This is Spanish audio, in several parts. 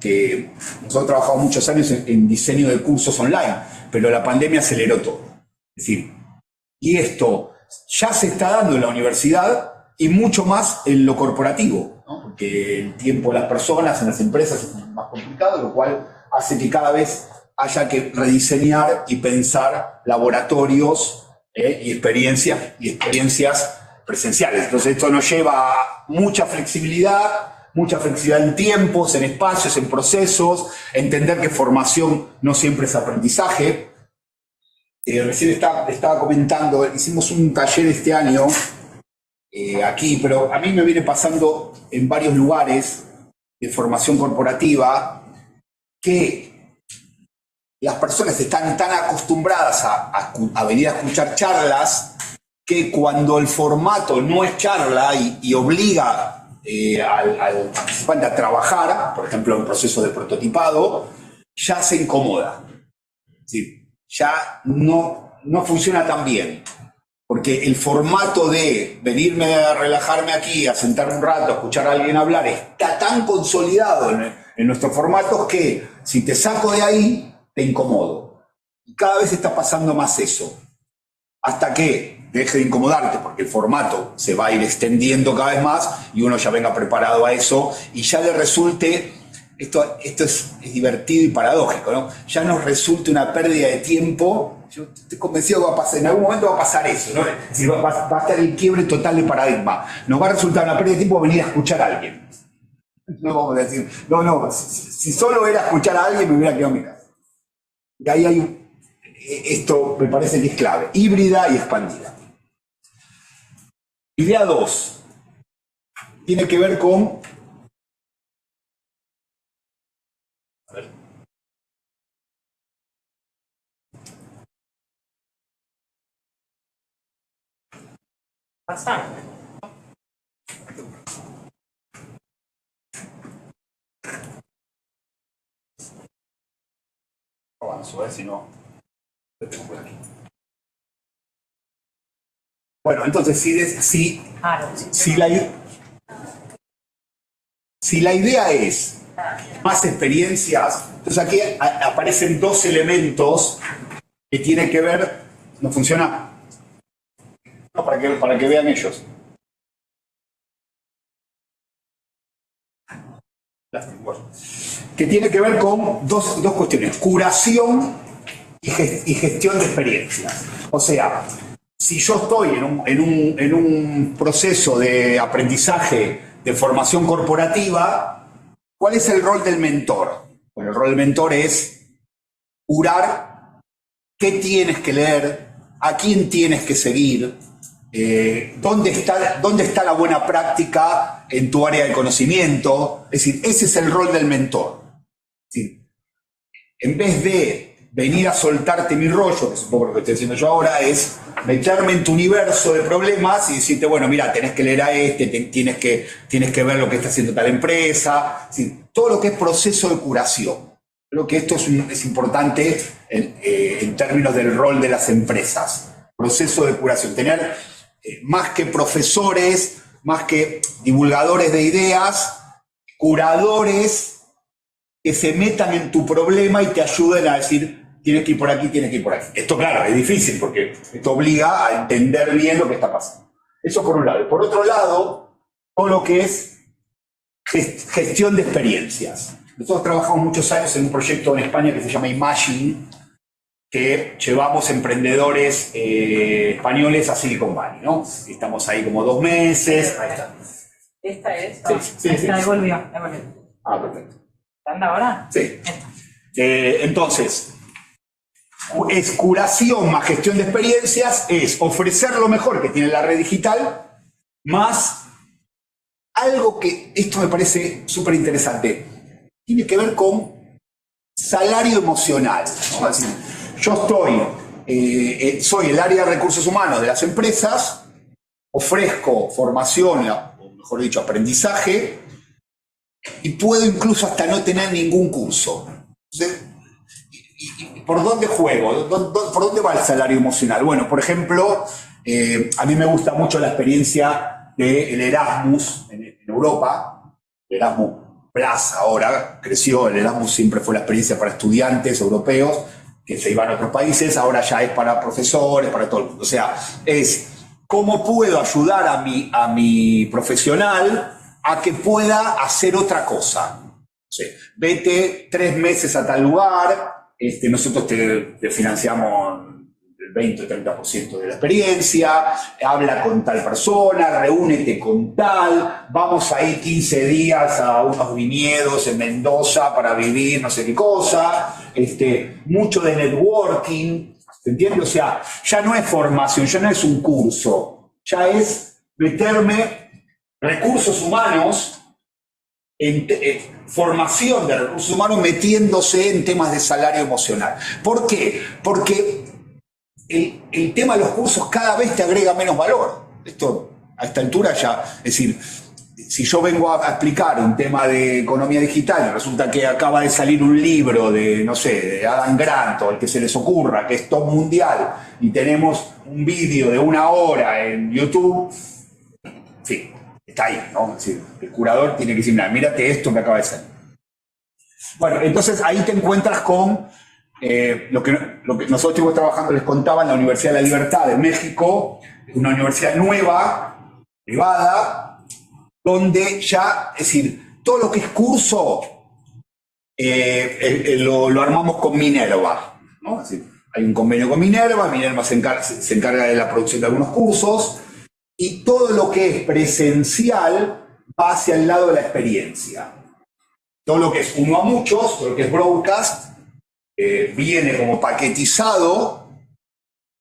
que nosotros trabajamos muchos años en diseño de cursos online, pero la pandemia aceleró todo. Es decir, y esto ya se está dando en la universidad y mucho más en lo corporativo, ¿no? Porque el tiempo de las personas en las empresas es más complicado, lo cual hace que cada vez haya que rediseñar y pensar laboratorios y experiencias presenciales. Entonces esto nos lleva a mucha flexibilidad en tiempos, en espacios, en procesos, entender que formación no siempre es aprendizaje. Recién estaba comentando, hicimos un taller este año aquí, pero a mí me viene pasando en varios lugares de formación corporativa que las personas están tan acostumbradas a venir a escuchar charlas que cuando el formato no es charla y obliga al participante a trabajar, por ejemplo, en proceso de prototipado, ya se incomoda. ¿Sí? Ya no funciona tan bien. Porque el formato de venirme a relajarme aquí, a sentarme un rato, a escuchar a alguien hablar, está tan consolidado en nuestros formatos que si te saco de ahí, te incomodo. Y cada vez está pasando más eso. Hasta que deje de incomodarte, porque el formato se va a ir extendiendo cada vez más y uno ya venga preparado a eso y ya le resulte, esto es divertido y paradójico, ¿no? Ya nos resulte una pérdida de tiempo. Yo estoy convencido que va a pasar, en algún momento va a pasar eso, ¿no? Es decir, va a estar el quiebre total de paradigma. Nos va a resultar una pérdida de tiempo venir a escuchar a alguien. No vamos a decir, no, si solo era escuchar a alguien me hubiera quedado en mi casa. Y ahí hay esto me parece que es clave, híbrida y expandida. Idea 2 tiene que ver con... A ver. Pasar. Avanzo, si no... Bueno, entonces, si la idea es más experiencias, entonces aquí aparecen dos elementos que tienen que ver... ¿No funciona? No, para que vean ellos. Que tiene que ver con dos cuestiones: curación y gestión de experiencias. O sea, si yo estoy en un proceso de aprendizaje, de formación corporativa, ¿cuál es el rol del mentor? Bueno, el rol del mentor es curar qué tienes que leer, a quién tienes que seguir, dónde está la buena práctica en tu área de conocimiento. Es decir, ese es el rol del mentor. Es decir, en vez de venir a soltarte mi rollo, que es un poco lo que estoy haciendo yo ahora, es meterme en tu universo de problemas y decirte, bueno, mira, tenés que leer a tienes que ver lo que está haciendo tal empresa. Es decir, todo lo que es proceso de curación. Creo que esto es importante en términos del rol de las empresas. Proceso de curación. Tener más que profesores, más que divulgadores de ideas, curadores que se metan en tu problema y te ayuden a decir, tienes que ir por aquí, tienes que ir por aquí. Esto, claro, es difícil porque esto obliga a entender bien lo que está pasando. Eso por un lado. Y por otro lado, todo lo que es gestión de experiencias. Nosotros trabajamos muchos años en un proyecto en España que se llama Imagine, que llevamos emprendedores españoles a Silicon Valley, ¿no? Estamos ahí como 2 meses. Ahí está. ¿Esta es? Sí. Ahí volvió. Ah, perfecto. ¿Anda ahora? Sí. Entonces, es curación más gestión de experiencias, es ofrecer lo mejor que tiene la red digital, más algo que, esto me parece súper interesante, tiene que ver con salario emocional, ¿no? Es decir, yo soy el área de recursos humanos de las empresas, ofrezco formación, o mejor dicho, aprendizaje, y puedo incluso hasta no tener ningún curso. Entonces, ¿y por dónde juego? ¿Por dónde va el salario emocional? Bueno, por ejemplo, a mí me gusta mucho la experiencia del Erasmus en Europa. Erasmus Plus ahora creció, el Erasmus siempre fue la experiencia para estudiantes europeos que se iban a otros países, ahora ya es para profesores, para todo el mundo. O sea, es cómo puedo ayudar a mi profesional a que pueda hacer otra cosa. Sí. Vete 3 meses a tal lugar, nosotros te financiamos el 20 o 30% de la experiencia, habla con tal persona, reúnete con tal, vamos a ir 15 días a unos viñedos en Mendoza para vivir no sé qué cosa, mucho de networking, ¿te entiendes? O sea, ya no es formación, ya no es un curso, ya es meterme recursos humanos, formación de recursos humanos metiéndose en temas de salario emocional. ¿Por qué? Porque el tema de los cursos cada vez te agrega menos valor. Esto a esta altura ya, es decir, si yo vengo a explicar un tema de economía digital y resulta que acaba de salir un libro de, no sé, de Adam Grant o el que se les ocurra, que es top mundial, y tenemos un vídeo de 1 hora en YouTube, en fin, está ahí, ¿no? Es decir, el curador tiene que decir, mírate esto que acaba de salir. Bueno, entonces ahí te encuentras con lo que nosotros estuvimos trabajando, les contaba, en la Universidad de la Libertad de México, una universidad nueva, privada, donde ya, es decir, todo lo que es curso lo armamos con Minerva, ¿no? Es decir, hay un convenio con Minerva se encarga de la producción de algunos cursos, y todo lo que es presencial va hacia el lado de la experiencia. Todo lo que es uno a muchos, todo lo que es broadcast, viene como paquetizado,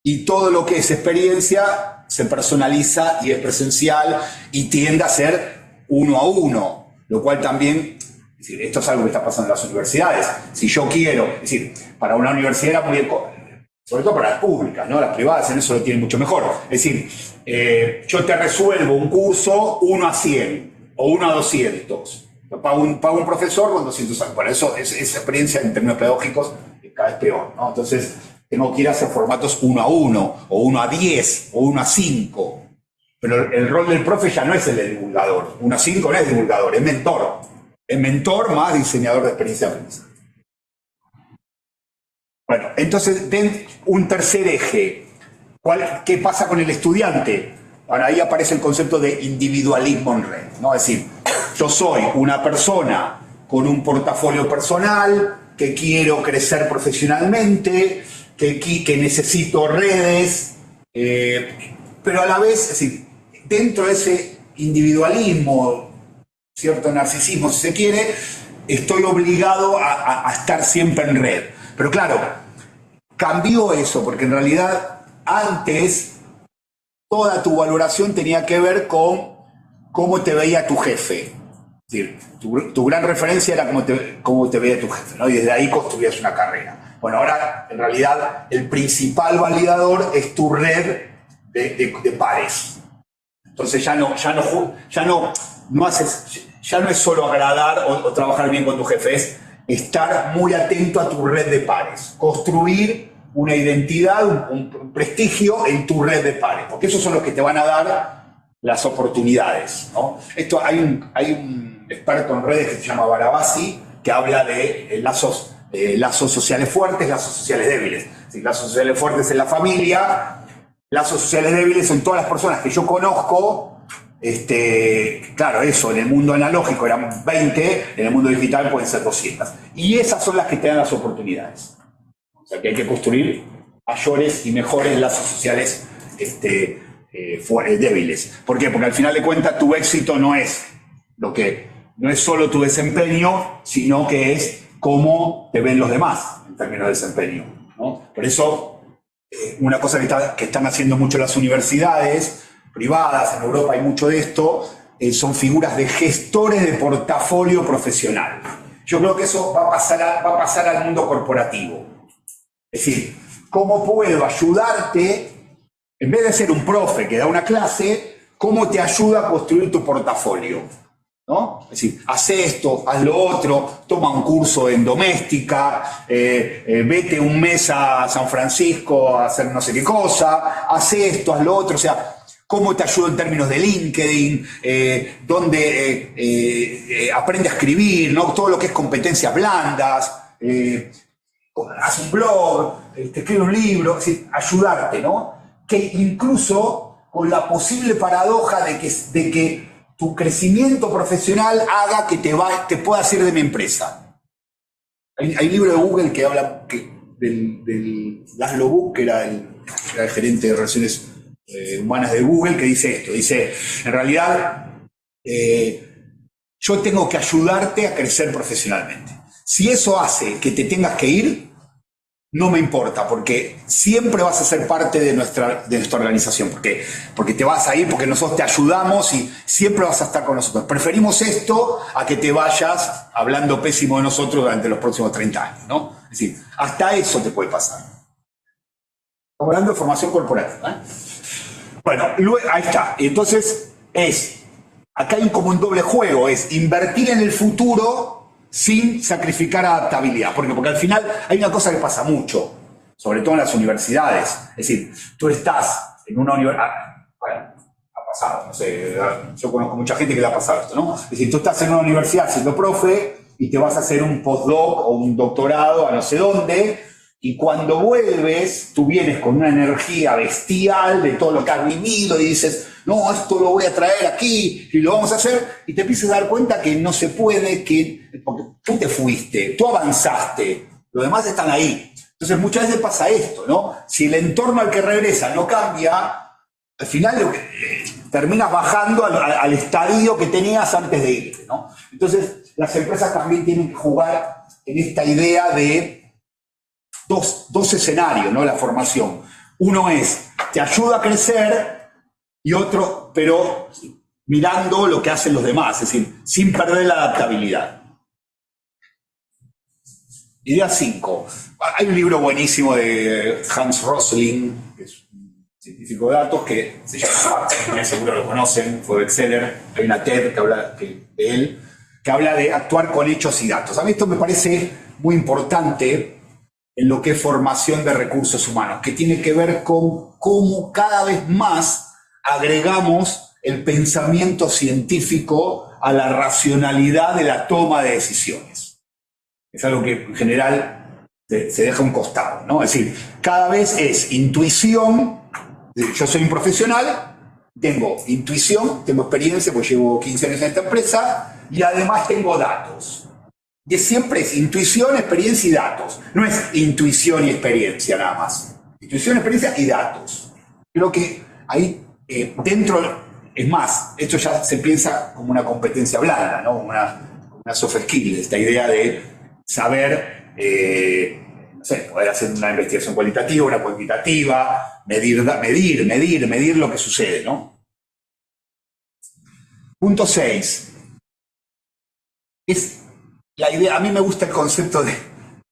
y todo lo que es experiencia se personaliza y es presencial y tiende a ser 1 a 1, lo cual también, es decir, esto es algo que está pasando en las universidades. Si yo quiero, es decir, para una universidad era muy, sobre todo para las públicas, ¿no? Las privadas en eso lo tienen mucho mejor. Es decir, yo te resuelvo un curso 1 a 100 o 1 a 200. Pago un profesor con 200 años. Por eso esa experiencia en términos pedagógicos es cada vez peor, ¿no? Entonces tengo que ir a hacer formatos 1 a 1 o 1 a 10 o 1 a 5. Pero el rol del profe ya no es el de divulgador. 1 a 5 no es divulgador, es mentor. Es mentor más diseñador de experiencia de aprendizaje. Bueno, entonces, un tercer eje. ¿Qué pasa con el estudiante? Ahora ahí aparece el concepto de individualismo en red, ¿no? Es decir, yo soy una persona con un portafolio personal, que quiero crecer profesionalmente, que necesito redes, pero a la vez, es decir, dentro de ese individualismo, cierto narcisismo si se quiere, estoy obligado a estar siempre en red. Pero claro, cambió eso, porque en realidad antes toda tu valoración tenía que ver con cómo te veía tu jefe. Es decir, tu gran referencia era cómo te veía tu jefe, ¿no? Y desde ahí construías una carrera. Bueno, ahora en realidad el principal validador es tu red de pares. Entonces ya no es solo agradar o trabajar bien con tu jefe, es estar muy atento a tu red de pares, construir una identidad, un prestigio en tu red de pares, porque esos son los que te van a dar las oportunidades, ¿no? Hay un experto en redes que se llama Barabasi, que habla de lazos sociales fuertes, lazos sociales débiles. Sí, lazos sociales fuertes en la familia, lazos sociales débiles en todas las personas que yo conozco. Claro, eso en el mundo analógico eran 20, en el mundo digital pueden ser 200. Y esas son las que te dan las oportunidades. O sea que hay que construir mayores y mejores lazos sociales débiles. ¿Por qué? Porque al final de cuentas tu éxito no es solo tu desempeño, sino que es cómo te ven los demás en términos de desempeño, ¿no? Por eso, una cosa que están haciendo mucho las universidades privadas, en Europa hay mucho de esto, son figuras de gestores de portafolio profesional. Yo creo que eso va a pasar al mundo corporativo. Es decir, ¿cómo puedo ayudarte? En vez de ser un profe que da una clase, ¿cómo te ayuda a construir tu portafolio? ¿No? Es decir, haz esto, haz lo otro, toma un curso en doméstica, vete un mes a San Francisco a hacer no sé qué cosa, haz esto, haz lo otro. O sea, cómo te ayudo en términos de LinkedIn, donde aprende a escribir, ¿no? Todo lo que es competencias blandas, haz un blog, te escribe un libro, es decir, ayudarte, ¿no? Que incluso con la posible paradoja de que tu crecimiento profesional haga que te puedas ir de mi empresa. Hay un libro de Google que habla del Laszlo Book, que era el gerente de relaciones humanas de Google, que dice esto, dice, en realidad, yo tengo que ayudarte a crecer profesionalmente. Si eso hace que te tengas que ir, no me importa, porque siempre vas a ser parte de nuestra organización, porque te vas a ir, porque nosotros te ayudamos y siempre vas a estar con nosotros. Preferimos esto a que te vayas hablando pésimo de nosotros durante los próximos 30 años, ¿no? Es decir, hasta eso te puede pasar. Estamos hablando de formación corporativa, ¿eh? Bueno, luego, ahí está. Entonces, acá hay como un doble juego, es invertir en el futuro sin sacrificar adaptabilidad. Porque al final hay una cosa que pasa mucho, sobre todo en las universidades. Es decir, tú estás en una universidad, bueno, ha pasado, no sé, yo conozco mucha gente que le ha pasado esto, ¿no? Es decir, tú estás en una universidad siendo profe y te vas a hacer un postdoc o un doctorado a no sé dónde, y cuando vuelves, tú vienes con una energía bestial de todo lo que has vivido y dices, no, esto lo voy a traer aquí y lo vamos a hacer, y te empiezas a dar cuenta que no se puede, porque tú te fuiste, tú avanzaste, los demás están ahí. Entonces muchas veces pasa esto, ¿no? Si el entorno al que regresa no cambia, al final terminas bajando al estadio que tenías antes de irte, ¿no? Entonces las empresas también tienen que jugar en esta idea de dos escenarios, ¿no? La formación. Uno es, te ayuda a crecer, y otro, pero mirando lo que hacen los demás, es decir, sin perder la adaptabilidad. Idea 5. Hay un libro buenísimo de Hans Rosling, que es un científico de datos, que se llama, seguro lo conocen, fue bestseller. Hay una TED que habla de él, que habla de actuar con hechos y datos. A mí esto me parece muy importante en lo que es formación de recursos humanos, que tiene que ver con cómo cada vez más agregamos el pensamiento científico a la racionalidad de la toma de decisiones. Es algo que en general se deja a un costado, ¿no? Es decir, cada vez es intuición. Yo soy un profesional, tengo intuición, tengo experiencia, pues llevo 15 años en esta empresa, y además tengo datos. Y siempre es intuición, experiencia y datos. No es intuición y experiencia nada más. Intuición, experiencia y datos. Creo que ahí dentro, es más, esto ya se piensa como una competencia blanda, ¿no? Una soft skill, esta idea de saber, no sé, poder hacer una investigación cualitativa, una cuantitativa, medir lo que sucede, ¿no? Punto 6. Es la idea, a mí me gusta el concepto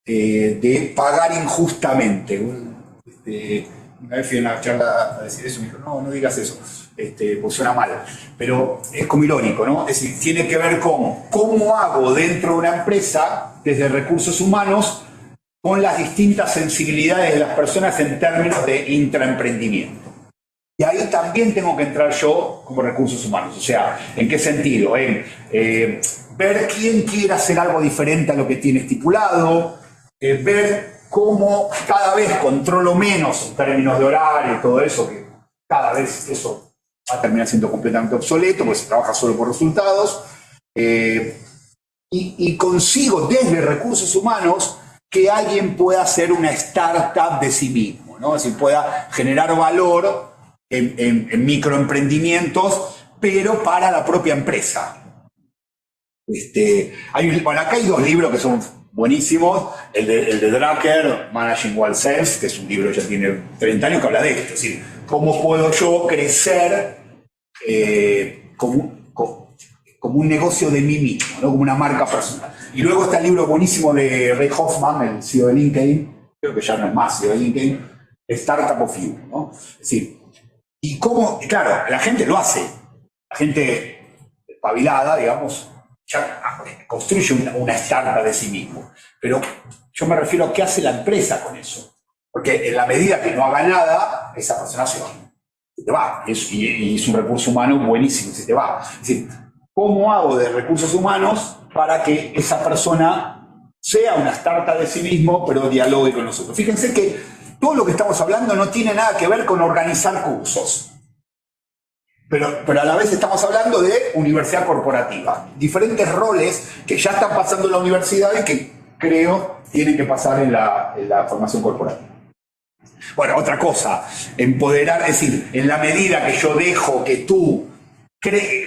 de pagar injustamente. Una vez fui a una charla a decir eso y me dijo, no digas eso, pues suena mal. Pero es como irónico, ¿no? Es decir, tiene que ver con cómo hago dentro de una empresa, desde recursos humanos, con las distintas sensibilidades de las personas en términos de intraemprendimiento. Y ahí también tengo que entrar yo como recursos humanos. O sea, ¿en qué sentido? En ver quién quiere hacer algo diferente a lo que tiene estipulado, ver cómo cada vez controlo menos en términos de horario y todo eso, que cada vez eso va a terminar siendo completamente obsoleto, porque se trabaja solo por resultados, y consigo desde recursos humanos que alguien pueda hacer una startup de sí mismo, ¿no? Es decir, pueda generar valor en microemprendimientos, pero para la propia empresa. Acá hay 2 libros que son buenísimos. El de Drucker, Managing Oneself, que es un libro que ya tiene 30 años, que habla de esto. Es decir, cómo puedo yo crecer como un negocio de mí mismo, ¿no? Como una marca personal. Y luego está el libro buenísimo de Reid Hoffman, el CEO de LinkedIn, creo que ya no es más CEO de LinkedIn, Startup of You, ¿no? Es decir, y cómo, claro, la gente lo hace. La gente espabilada, digamos, ya construye una startup de sí mismo. Pero yo me refiero a qué hace la empresa con eso. Porque en la medida que no haga nada, esa persona se va. se te va. Y es un recurso humano buenísimo, se te va. Es decir, ¿cómo hago de recursos humanos para que esa persona sea una startup de sí mismo, pero dialogue con nosotros? Fíjense que todo lo que estamos hablando no tiene nada que ver con organizar cursos. Pero a la vez estamos hablando de universidad corporativa. Diferentes roles que ya están pasando en la universidad y que creo tienen que pasar en la formación corporativa. Bueno, otra cosa, empoderar, es decir, en la medida que yo dejo que tú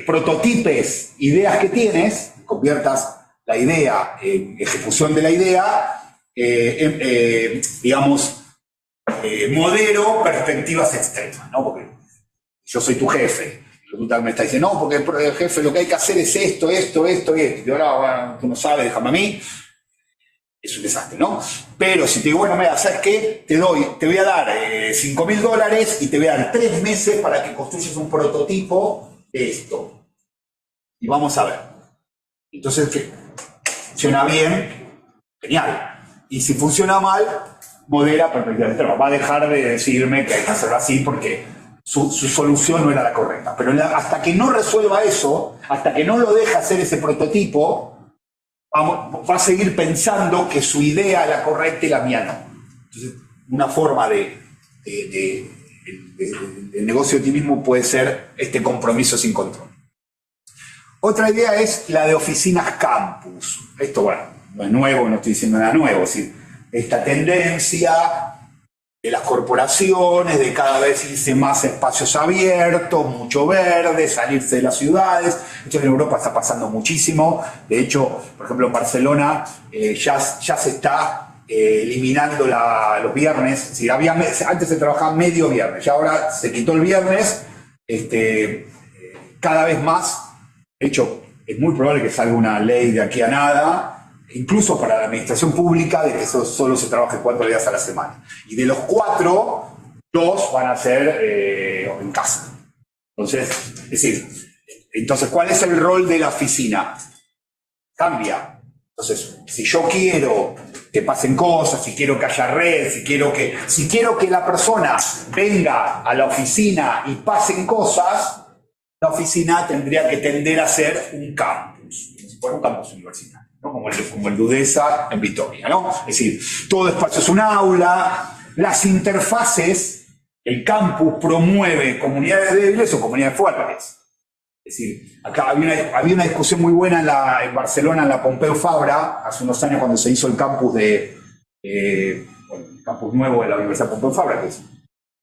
prototipes ideas que tienes, conviertas la idea en ejecución de la idea, modero perspectivas extremas, ¿no? Porque yo soy tu jefe, y tú me estás diciendo, no, porque el jefe lo que hay que hacer es esto, esto, esto y esto, y ahora, bueno, tú no sabes, déjame a mí. Es un desastre, ¿no? Pero si te digo, bueno, mira, ¿sabes qué? Te voy a dar $5.000 y te voy a dar 3 meses para que construyas un prototipo de esto. Y vamos a ver. Entonces, ¿qué? Funciona bien, genial. Y si funciona mal, modera perfectamente. Va a dejar de decirme que hay que hacerlo así porque su solución no era la correcta. Pero hasta que no resuelva eso, hasta que no lo deje hacer ese prototipo, va a seguir pensando que su idea es la correcta y la mía no. Entonces, una forma de negocio de ti mismo puede ser este compromiso sin control. Otra idea es la de oficinas campus. Esto, bueno, no es nuevo, no estoy diciendo nada nuevo. Es decir, esta tendencia de las corporaciones, de cada vez irse más espacios abiertos, mucho verde, salirse de las ciudades. Esto en Europa está pasando muchísimo. De hecho, por ejemplo, en Barcelona ya se está eliminando los viernes. Es decir, antes se trabajaba medio viernes, ya ahora se quitó el viernes. Cada vez más, de hecho, es muy probable que salga una ley de aquí a nada, incluso para la administración pública, de que solo se trabaje 4 días a la semana. Y de los 4, 2 van a ser en casa. Entonces, ¿cuál es el rol de la oficina? Cambia. Entonces, si yo quiero que pasen cosas, si quiero que haya red, si quiero que la persona venga a la oficina y pasen cosas, la oficina tendría que tender a ser un campus, como si fuera un campus universitario, ¿no? Como el Dudesa en Vitoria, ¿no? Es decir, todo espacio es un aula, las interfaces, el campus promueve comunidades débiles o comunidades fuertes. Es decir, acá había una discusión muy buena en Barcelona, en la Pompeu Fabra, hace unos años cuando se hizo el campus el campus nuevo de la Universidad Pompeu Fabra, que es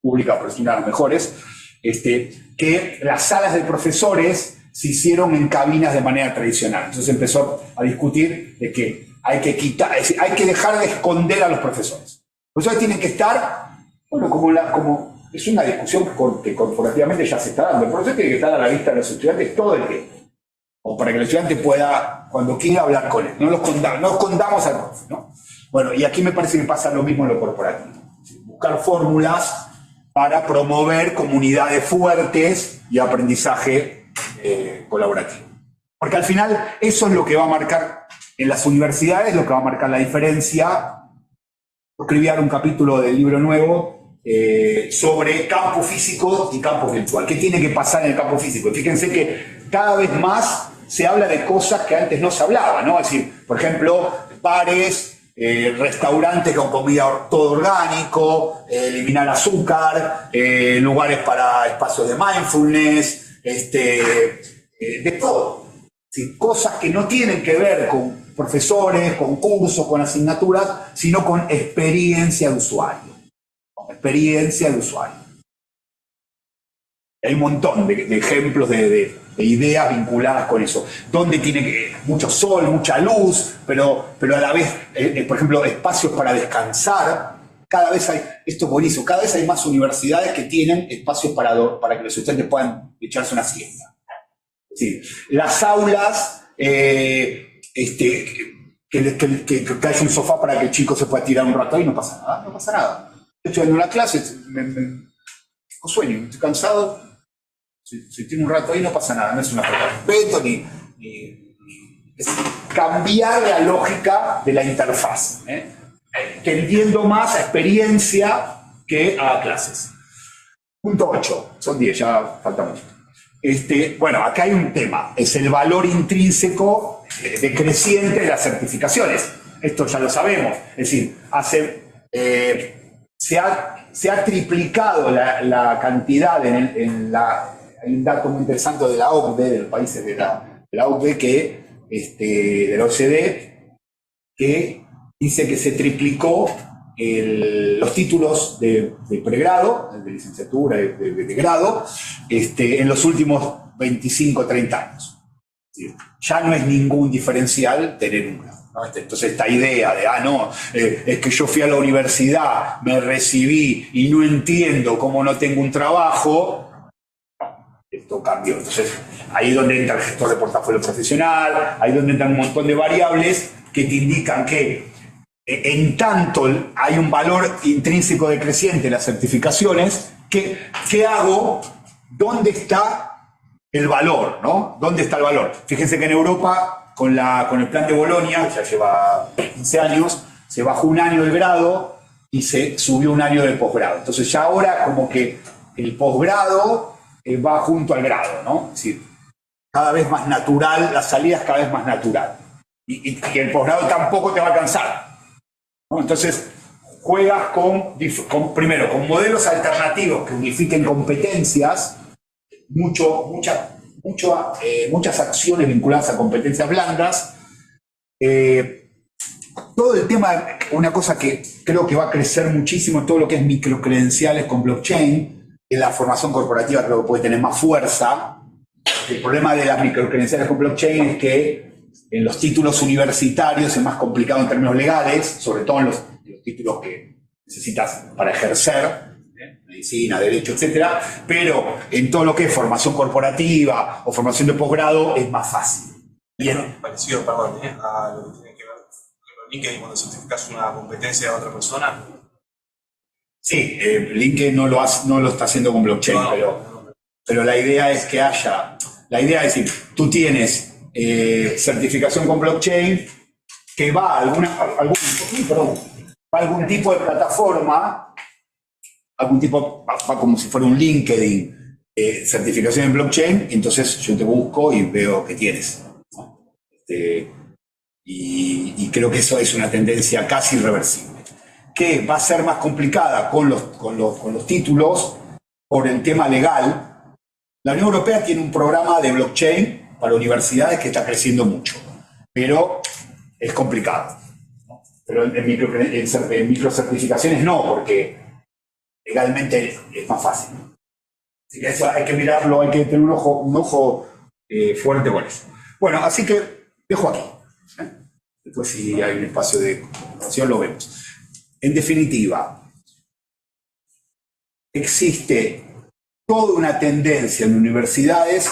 pública, pero es una de las mejores, que las salas de profesores se hicieron en cabinas de manera tradicional. Entonces empezó a discutir de que hay que dejar de esconder a los profesores. Los profesores tienen que estar, bueno, como es una discusión que corporativamente ya se está dando. El profesor tiene que estar a la vista de los estudiantes todo el tiempo, o para que el estudiante pueda, cuando quiera, hablar con él. No los escondamos al profe, ¿no? Bueno, y aquí me parece que pasa lo mismo en lo corporativo. Buscar fórmulas para promover comunidades fuertes y aprendizaje colaborativo. Porque al final eso es lo que va a marcar en las universidades, lo que va a marcar la diferencia. Escribí un capítulo del libro nuevo sobre campo físico y campo virtual. ¿Qué tiene que pasar en el campo físico? Fíjense que cada vez más se habla de cosas que antes no se hablaba, ¿no? Es decir, por ejemplo, bares, restaurantes con comida todo orgánico, eliminar azúcar, lugares para espacios de mindfulness, de todo. ¿Sí? Cosas que no tienen que ver con profesores, con cursos, con asignaturas, sino con experiencia de usuario. Con experiencia de usuario. Hay un montón de ejemplos de ideas vinculadas con eso. Donde tiene mucho sol, mucha luz, pero a la vez, por ejemplo, espacios para descansar. Cada vez hay, esto es buenísimo, cada vez hay más universidades que tienen espacios para que los estudiantes puedan echarse una siesta. Sí. Las aulas, que haya un sofá para que el chico se pueda tirar un rato y no pasa nada, no pasa nada. Estoy en una clase, tengo sueño, estoy cansado, si tiene un rato ahí no pasa nada, no es una falta de respeto, es cambiar la lógica de la interfaz, tendiendo más a experiencia que a clases. Punto 8, son 10, ya falta mucho. Bueno, acá hay un tema, es el valor intrínseco decreciente de las certificaciones. Esto ya lo sabemos, es decir, se ha triplicado la cantidad hay un dato muy interesante de la OCDE, de los países de la OCDE, de la OCDE, que dice que se triplicó los títulos de pregrado, de licenciatura, de grado, en los últimos 25 o 30 años. Ya no es ningún diferencial tener un grado, ¿no? Entonces esta idea de, es que yo fui a la universidad, me recibí y no entiendo cómo no tengo un trabajo, esto cambió. Entonces ahí es donde entra el gestor de portafolio profesional, ahí es donde entran un montón de variables que te indican que en tanto hay un valor intrínseco decreciente en las certificaciones, ¿qué hago? ¿Dónde está el valor? ¿No? ¿Dónde está el valor? Fíjense que en Europa, con el plan de Bolonia, ya lleva 15 años, se bajó un año el grado y se subió un año del posgrado. Entonces ya ahora como que el posgrado va junto al grado, ¿no? Es decir, cada vez más natural, la salida es cada vez más natural. Y el posgrado tampoco te va a alcanzar, ¿no? Entonces, juegas primero, con modelos alternativos que unifiquen competencias, muchas acciones vinculadas a competencias blandas. Todo el tema, una cosa que creo que va a crecer muchísimo, todo lo que es microcredenciales con blockchain, en la formación corporativa creo que puede tener más fuerza. El problema de las microcredenciales con blockchain es que en los títulos universitarios es más complicado en términos legales, sobre todo en los títulos que necesitas para ejercer, medicina, derecho, etcétera, pero en todo lo que es formación corporativa o formación de posgrado es más fácil. Bien. Parecido, perdón, a lo que tiene que ver con LinkedIn cuando certificas una competencia de otra persona. Sí, LinkedIn no lo está haciendo con blockchain, pero la idea es que haya, la idea es decir, tú tienes certificación con blockchain que va a algún tipo de plataforma, va como si fuera un LinkedIn, certificación en blockchain, y entonces yo te busco y veo que tienes, ¿no? Y creo que eso es una tendencia casi irreversible, que va a ser más complicada con los títulos por el tema legal. La Unión Europea tiene un programa de blockchain para universidades que está creciendo mucho, pero es complicado, ¿no? Pero en microcertificaciones no, porque legalmente es más fácil. Así que eso hay que mirarlo, hay que tener un ojo fuerte con eso. Bueno, así que dejo aquí. Después si hay un espacio de conversación lo vemos. En definitiva, existe toda una tendencia en universidades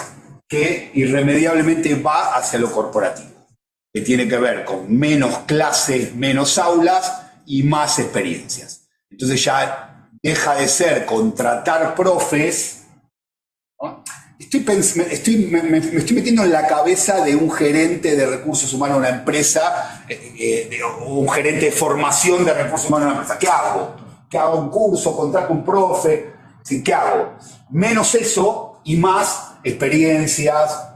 que irremediablemente va hacia lo corporativo, que tiene que ver con menos clases, menos aulas y más experiencias. Entonces ya deja de ser contratar profes, ¿no? Me estoy metiendo en la cabeza de un gerente de recursos humanos de una empresa, un gerente de formación de recursos humanos de una empresa. ¿Qué hago? ¿Qué hago? ¿Un curso? ¿Contrato un profe? ¿Sí? ¿Qué hago? Menos eso y más experiencias,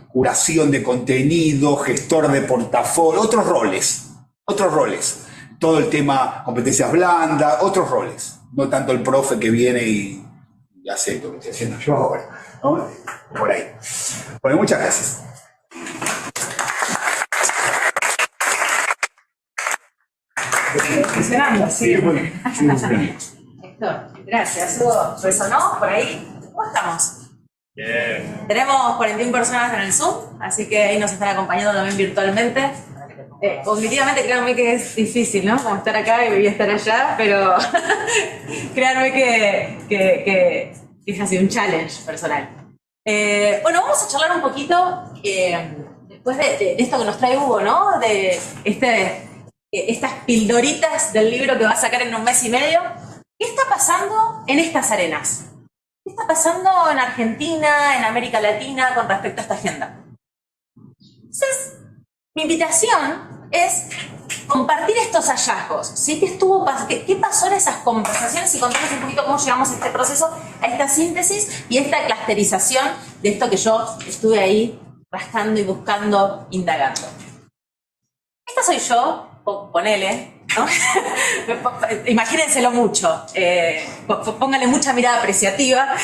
curación de contenido, gestor de portafolio, otros roles. Todo el tema competencias blandas, otros roles. No tanto el profe que viene y hace lo que estoy haciendo yo ahora, ¿no? Por ahí. Bueno, muchas gracias. Funcionando, sí. Héctor, gracias. ¿Resonó por ahí? ¿Cómo estamos? Bien. Tenemos 41 personas en el Zoom, así que ahí nos están acompañando también virtualmente. Cognitivamente, créanme que es difícil, ¿no? Como estar acá y estar allá, pero créanme que es así un challenge personal. Bueno, vamos a charlar un poquito después de esto que nos trae Hugo, ¿no? De estas pildoritas del libro que va a sacar en un mes y medio. ¿Qué está pasando en estas arenas? ¿Qué está pasando en Argentina, en América Latina con respecto a esta agenda? Entonces, mi invitación es compartir estos hallazgos, ¿sí? ¿Qué pasó en esas conversaciones? Y contarles un poquito cómo llegamos a este proceso, a esta síntesis y esta clusterización de esto que yo estuve ahí rascando y buscando, indagando. Esta soy yo, ponele, ¿no? Imagínenselo mucho, pónganle mucha mirada apreciativa.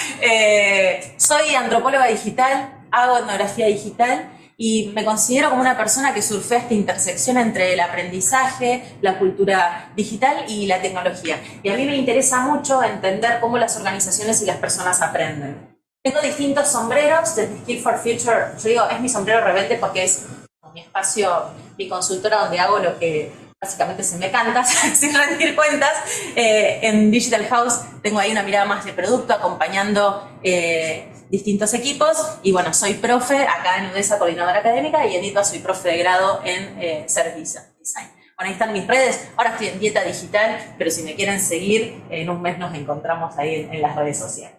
Soy antropóloga digital, hago etnografía digital y me considero como una persona que surfea esta intersección entre el aprendizaje, la cultura digital y la tecnología. Y a mí me interesa mucho entender cómo las organizaciones y las personas aprenden. Tengo distintos sombreros, desde Skill for Future, yo digo, es mi sombrero rebelde porque es mi espacio, mi consultora donde hago lo que básicamente se me canta, sin rendir cuentas. En Digital House tengo ahí una mirada más de producto, acompañando distintos equipos. Y bueno, soy profe acá en UDESA, coordinadora académica, y en ITBA soy profe de grado en Service Design. Bueno, ahí están mis redes. Ahora estoy en dieta digital, pero si me quieren seguir, en un mes nos encontramos ahí en las redes sociales.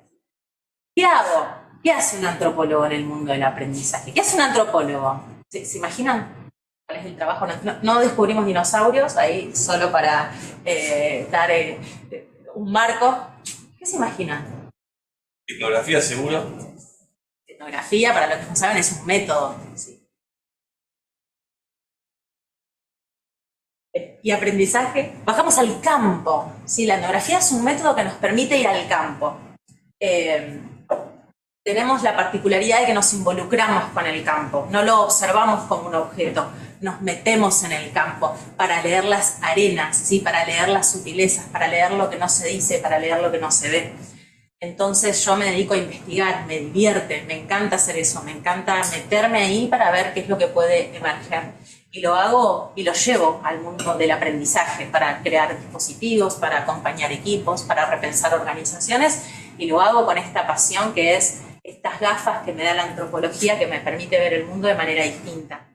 ¿Qué hago? ¿Qué hace un antropólogo en el mundo del aprendizaje? ¿Qué hace un antropólogo? ¿Se imaginan cuál es el trabajo? No descubrimos dinosaurios, ahí solo para dar un marco. ¿Qué se imaginan? Etnografía, seguro. Etnografía, para los que no saben, es un método. ¿Sí? Y aprendizaje, bajamos al campo. ¿Sí? La etnografía es un método que nos permite ir al campo. Tenemos la particularidad de que nos involucramos con el campo, no lo observamos como un objeto, nos metemos en el campo para leer las arenas, ¿sí? Para leer las sutilezas, para leer lo que no se dice, para leer lo que no se ve. Entonces yo me dedico a investigar, me divierte, me encanta hacer eso, me encanta meterme ahí para ver qué es lo que puede emerger. Y lo hago y lo llevo al mundo del aprendizaje para crear dispositivos, para acompañar equipos, para repensar organizaciones, y lo hago con esta pasión que es estas gafas que me da la antropología, que me permite ver el mundo de manera distinta.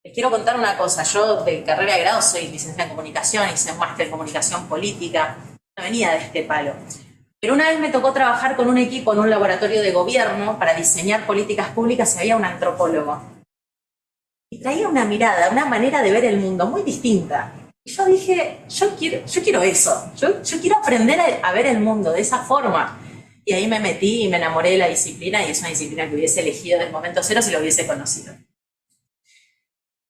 Les quiero contar una cosa. Yo de carrera de grado soy licenciada en comunicación, hice un máster en comunicación política, no venía de este palo. Pero una vez me tocó trabajar con un equipo en un laboratorio de gobierno para diseñar políticas públicas y había un antropólogo. Y traía una mirada, una manera de ver el mundo muy distinta. Y yo dije, yo quiero eso, yo quiero aprender a ver el mundo de esa forma. Y ahí me metí y me enamoré de la disciplina, y es una disciplina que hubiese elegido desde el momento cero si lo hubiese conocido.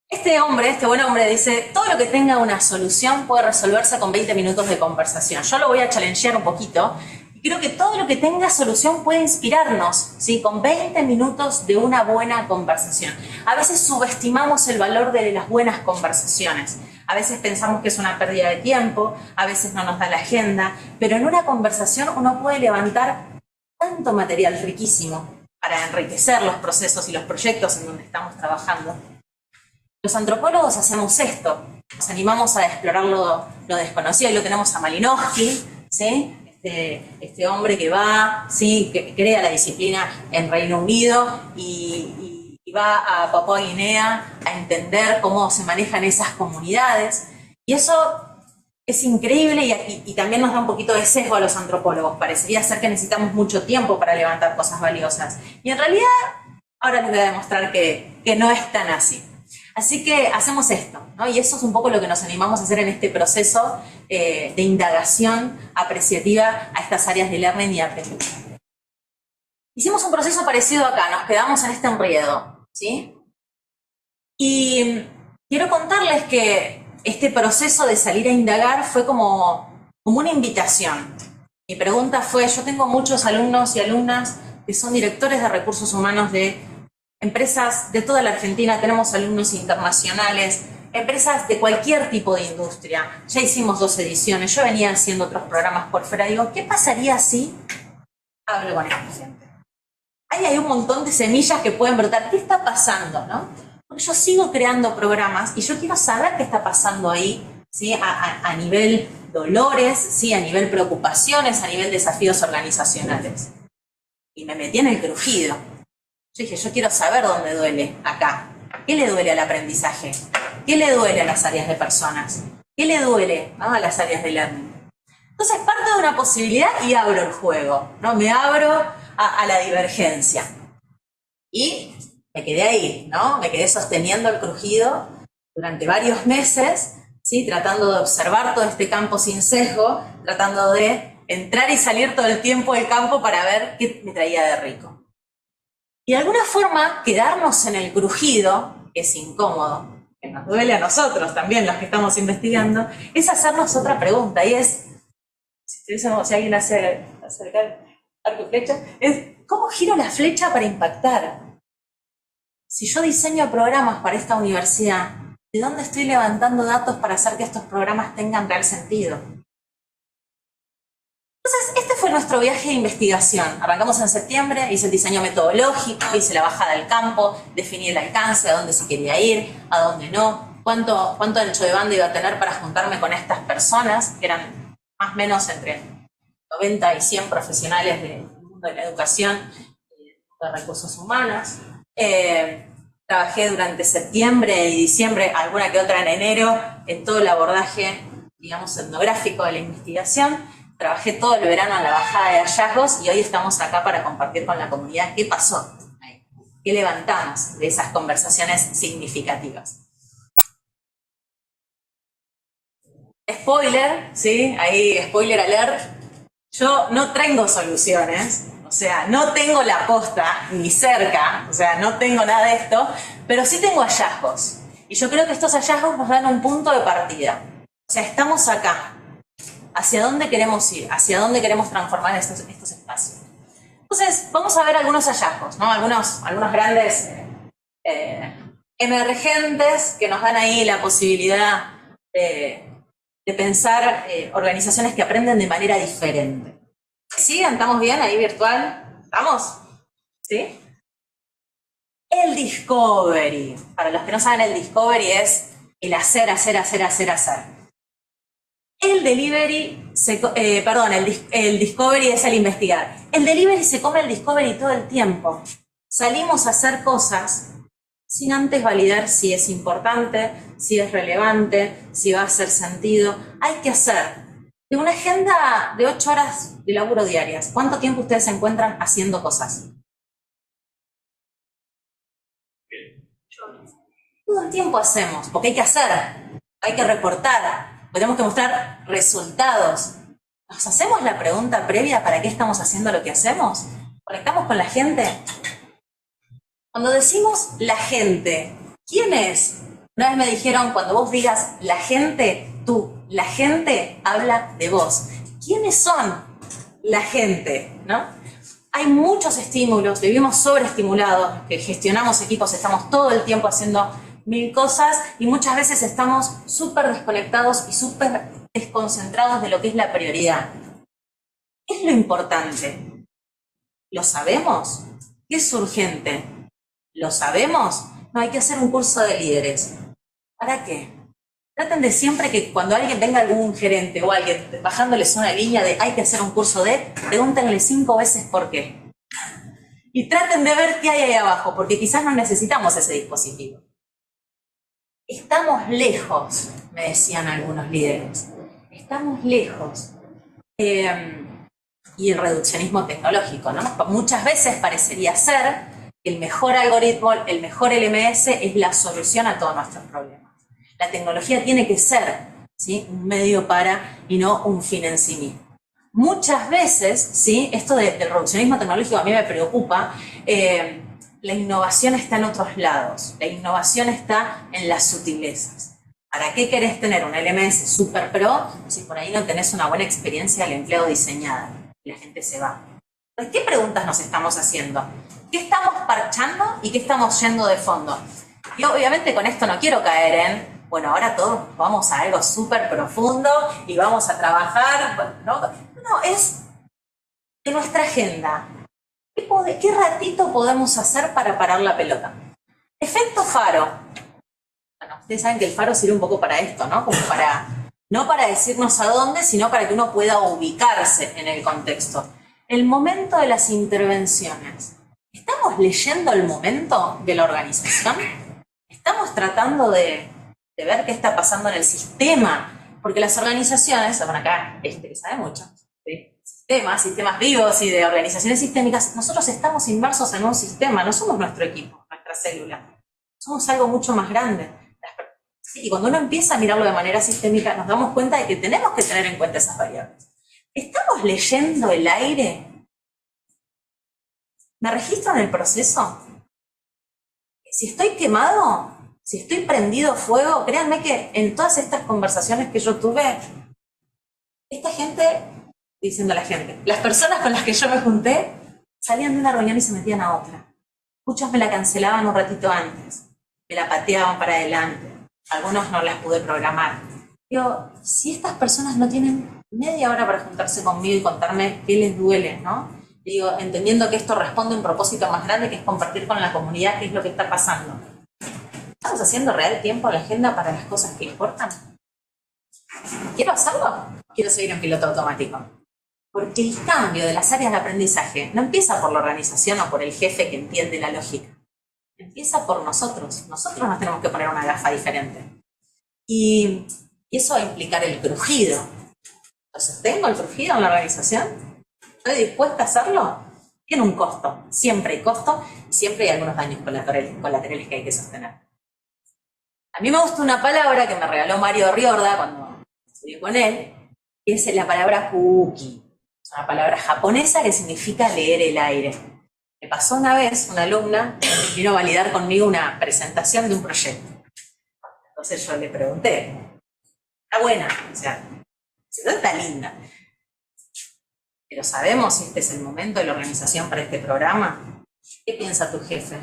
Este buen hombre dice, todo lo que tenga una solución puede resolverse con 20 minutos de conversación. Yo lo voy a challengear un poquito, y creo que todo lo que tenga solución puede inspirarnos, ¿sí? Con 20 minutos de una buena conversación. A veces subestimamos el valor de las buenas conversaciones. A veces pensamos que es una pérdida de tiempo, a veces no nos da la agenda, pero en una conversación uno puede levantar tanto material riquísimo para enriquecer los procesos y los proyectos en donde estamos trabajando. Los antropólogos hacemos esto, nos animamos a explorar lo desconocido, y lo tenemos a Malinowski, ¿sí? Este hombre que va, ¿sí? Que crea la disciplina en Reino Unido y va a Papúa Guinea a entender cómo se manejan esas comunidades. Y eso es increíble, y también nos da un poquito de sesgo a los antropólogos. Parecería ser que necesitamos mucho tiempo para levantar cosas valiosas. Y en realidad, ahora les voy a demostrar que no es tan así. Así que hacemos esto, ¿no? Y eso es un poco lo que nos animamos a hacer en este proceso de indagación apreciativa a estas áreas de learning y aprendizaje. Hicimos un proceso parecido acá, nos quedamos en este enredo, ¿sí? Y quiero contarles que este proceso de salir a indagar fue como una invitación. Mi pregunta fue, yo tengo muchos alumnos y alumnas que son directores de recursos humanos de empresas de toda la Argentina, tenemos alumnos internacionales, empresas de cualquier tipo de industria. Ya hicimos 2 ediciones, yo venía haciendo otros programas por fuera. Digo, ¿qué pasaría si hablo con esta gente? Ahí hay un montón de semillas que pueden brotar. ¿Qué está pasando, no? Porque yo sigo creando programas y yo quiero saber qué está pasando ahí, ¿sí? A nivel dolores, ¿sí? A nivel preocupaciones, a nivel desafíos organizacionales. Y me metí en el crujido. Yo dije, yo quiero saber dónde duele acá. ¿Qué le duele al aprendizaje? ¿Qué le duele a las áreas de personas? ¿Qué le duele, ¿no? A las áreas de learning? Entonces parto de una posibilidad y abro el juego, ¿no? Me abro a la divergencia. Y me quedé ahí, ¿no? Me quedé sosteniendo el crujido durante varios meses ¿sí? Tratando de observar todo este campo sin sesgo, tratando de entrar y salir todo el tiempo del campo para ver qué me traía de rico. Y de alguna forma, quedarnos en el crujido, que es incómodo, que nos duele a nosotros también, los que estamos investigando, es hacernos otra pregunta, y es, si alguien hace acercar arco y flecha, es ¿cómo giro la flecha para impactar? Si yo diseño programas para esta universidad, ¿de dónde estoy levantando datos para hacer que estos programas tengan real sentido? Entonces, este fue nuestro viaje de investigación. Arrancamos en septiembre, hice el diseño metodológico, hice la bajada del campo, definí el alcance, a dónde se quería ir, a dónde no, cuánto ancho de banda iba a tener para juntarme con estas personas, que eran más o menos entre 90 y 100 profesionales del mundo de la educación y de recursos humanos. Trabajé durante septiembre y diciembre, alguna que otra en enero, en todo el abordaje, digamos, etnográfico de la investigación. Trabajé todo el verano en la bajada de hallazgos y hoy estamos acá para compartir con la comunidad qué pasó, qué levantamos de esas conversaciones significativas. Spoiler, ¿sí? Ahí, spoiler alert. Yo no tengo soluciones, o sea, no tengo la posta ni cerca, o sea, no tengo nada de esto, pero sí tengo hallazgos. Y yo creo que estos hallazgos nos dan un punto de partida. O sea, estamos acá. ¿Hacia dónde queremos ir? ¿Hacia dónde queremos transformar estos espacios? Entonces, vamos a ver algunos hallazgos, ¿no? Algunos grandes emergentes que nos dan ahí la posibilidad de pensar organizaciones que aprenden de manera diferente. ¿Sí? ¿Estamos bien ahí virtual? ¿Estamos? ¿Sí? El discovery. Para los que no saben, el discovery es el hacer. El delivery, el discovery es el investigar. El delivery se come el discovery todo el tiempo. Salimos a hacer cosas sin antes validar si es importante, si es relevante, si va a hacer sentido. Hay que hacer. De una agenda de 8 horas de laburo diarias, ¿cuánto tiempo ustedes se encuentran haciendo cosas? Todo el tiempo hacemos, porque hay que hacer, hay que reportar. Tenemos que mostrar resultados. ¿Nos hacemos la pregunta previa para qué estamos haciendo lo que hacemos? ¿Conectamos con la gente? Cuando decimos la gente, ¿quién es? Una vez me dijeron, cuando vos digas la gente, la gente habla de vos. ¿Quiénes son la gente? ¿No? Hay muchos estímulos, vivimos sobreestimulados, que gestionamos equipos, estamos todo el tiempo haciendo 1000 cosas y muchas veces estamos súper desconectados y súper desconcentrados de lo que es la prioridad. ¿Qué es lo importante? ¿Lo sabemos? ¿Qué es urgente? ¿Lo sabemos? No, hay que hacer un curso de líderes. ¿Para qué? Traten de siempre que cuando alguien venga algún gerente o alguien bajándoles una línea de hay que hacer un curso de, pregúntenle 5 veces por qué. Y traten de ver qué hay ahí abajo, porque quizás no necesitamos ese dispositivo. Estamos lejos, me decían algunos líderes. Estamos lejos. Y el reduccionismo tecnológico, ¿no? Muchas veces parecería ser que el mejor algoritmo, el mejor LMS es la solución a todos nuestros problemas. La tecnología tiene que ser, ¿sí?, un medio para y no un fin en sí mismo. Muchas veces, ¿sí?, esto del reduccionismo tecnológico a mí me preocupa. La innovación está en otros lados. La innovación está en las sutilezas. ¿Para qué querés tener un LMS super pro si por ahí no tenés una buena experiencia del empleado diseñada y la gente se va? Entonces, ¿qué preguntas nos estamos haciendo? ¿Qué estamos parchando y qué estamos yendo de fondo? Y obviamente con esto no quiero caer en, bueno, ahora todos vamos a algo súper profundo y vamos a trabajar. No, es de nuestra agenda. ¿Qué ratito podemos hacer para parar la pelota? Efecto faro. Bueno, ustedes saben que el faro sirve un poco para esto, ¿no? Como no para decirnos a dónde, sino para que uno pueda ubicarse en el contexto. El momento de las intervenciones. ¿Estamos leyendo el momento de la organización? ¿Estamos tratando de ver qué está pasando en el sistema? Porque las organizaciones, bueno, acá que sabe mucho, ¿sí?, sistemas vivos y de organizaciones sistémicas, nosotros estamos inmersos en un sistema, no somos nuestro equipo, nuestra célula. Somos algo mucho más grande. ¿sí? Y cuando uno empieza a mirarlo de manera sistémica, nos damos cuenta de que tenemos que tener en cuenta esas variables. ¿Estamos leyendo el aire? ¿Me registro en el proceso? Si estoy quemado, si estoy prendido fuego, créanme que en todas estas conversaciones que yo tuve, esta gente, diciendo la gente, las personas con las que yo me junté, salían de una reunión y se metían a otra. Muchos me la cancelaban un ratito antes, me la pateaban para adelante, algunos no las pude programar. Digo, si estas personas no tienen media hora para juntarse conmigo y contarme qué les duele, ¿no? Digo, entendiendo que esto responde a un propósito más grande, que es compartir con la comunidad qué es lo que está pasando. ¿Estamos haciendo real tiempo la agenda para las cosas que importan? ¿Quiero hacerlo? Quiero seguir en piloto automático. Porque el cambio de las áreas de aprendizaje no empieza por la organización o por el jefe que entiende la lógica. Empieza por nosotros. Nosotros nos tenemos que poner una gafa diferente. Y eso va a implicar el crujido. Entonces, ¿tengo el crujido en la organización? ¿Estoy dispuesta a hacerlo? Tiene un costo. Siempre hay costo y siempre hay algunos daños colaterales que hay que sostener. A mí me gusta una palabra que me regaló Mario Riorda cuando estudié con él, que es la palabra kuuki. Es una palabra japonesa que significa leer el aire. Me pasó una vez una alumna que vino a validar conmigo una presentación de un proyecto. Entonces yo le pregunté, está buena, o sea, está linda. Pero ¿sabemos si este es el momento de la organización para este programa? ¿Qué piensa tu jefe?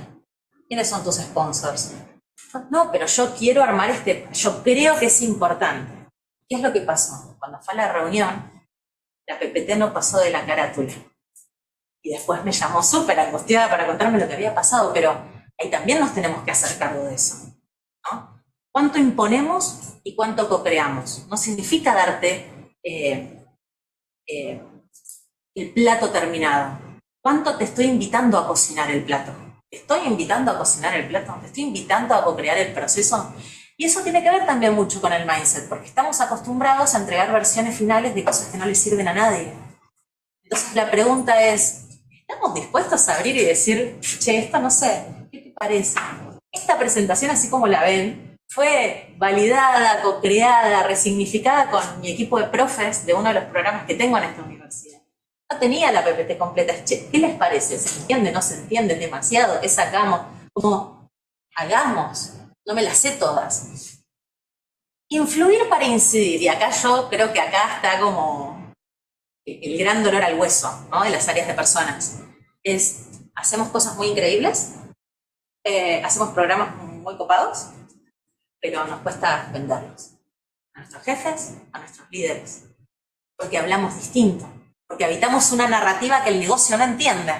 ¿Quiénes son tus sponsors? No, pero yo quiero armar yo creo que es importante. ¿Qué es lo que pasó? Cuando fue a la reunión, la PPT no pasó de la carátula. Y después me llamó súper angustiada para contarme lo que había pasado, pero ahí también nos tenemos que hacer cargo de eso, ¿no? ¿Cuánto imponemos y cuánto co-creamos? No significa darte el plato terminado. ¿Cuánto te estoy invitando a cocinar el plato? ¿Te estoy invitando a cocinar el plato? ¿Te estoy invitando a co-crear el proceso? Y eso tiene que ver también mucho con el mindset, porque estamos acostumbrados a entregar versiones finales de cosas que no le sirven a nadie. Entonces la pregunta es, ¿estamos dispuestos a abrir y decir, che, esto no sé, ¿qué te parece? Esta presentación, así como la ven, fue validada, co-creada, resignificada con mi equipo de profes de uno de los programas que tengo en esta universidad. No tenía la PPT completa. Che, ¿qué les parece? ¿Se entiende? ¿No se entiende demasiado? ¿Qué sacamos? Como, hagamos. No me las sé todas. Influir para incidir. Y acá yo creo que acá está como el gran dolor al hueso, ¿no? De las áreas de personas. Hacemos cosas muy increíbles, hacemos programas muy copados, pero nos cuesta venderlos. A nuestros jefes, a nuestros líderes. Porque hablamos distinto. Porque habitamos una narrativa que el negocio no entiende.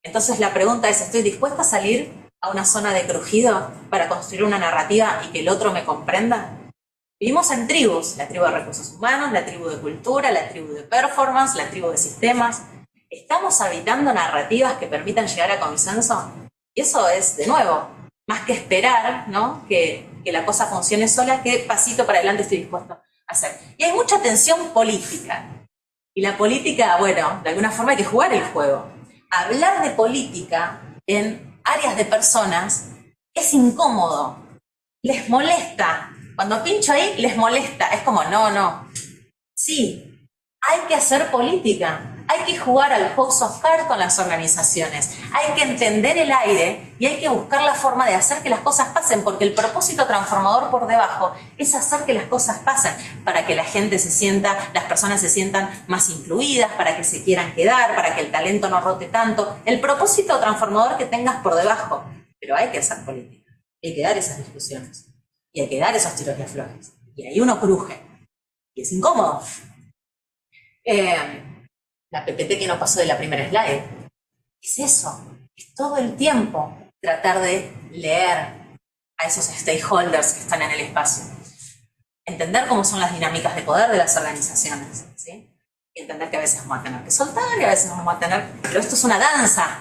Entonces la pregunta es, ¿estoy dispuesta a salir a una zona de crujido para construir una narrativa y que el otro me comprenda? Vivimos en tribus, la tribu de recursos humanos, la tribu de cultura, la tribu de performance, la tribu de sistemas. ¿Estamos habitando narrativas que permitan llegar a consenso? Y eso es, de nuevo, más que esperar, ¿no? que la cosa funcione sola, ¿qué pasito para adelante estoy dispuesto a hacer? Y hay mucha tensión política. Y la política, bueno, de alguna forma hay que jugar el juego. Hablar de política en áreas de personas es incómodo, les molesta. Cuando pincho ahí, les molesta. Es como, no. Sí, hay que hacer política. Hay que jugar al House of Cards con las organizaciones. Hay que entender el aire y hay que buscar la forma de hacer que las cosas pasen, porque el propósito transformador por debajo es hacer que las cosas pasen, para que la gente se sienta, las personas se sientan más incluidas, para que se quieran quedar, para que el talento no rote tanto. El propósito transformador que tengas por debajo. Pero hay que hacer política. Hay que dar esas discusiones. Y hay que dar esos tiros y aflojes. Y ahí uno cruje. Y es incómodo. La PPT que no pasó de la primera slide. Es eso. Es todo el tiempo tratar de leer a esos stakeholders que están en el espacio. Entender cómo son las dinámicas de poder de las organizaciones, ¿sí? Y entender que a veces vamos a tener que soltar y a veces vamos a tener... Pero esto es una danza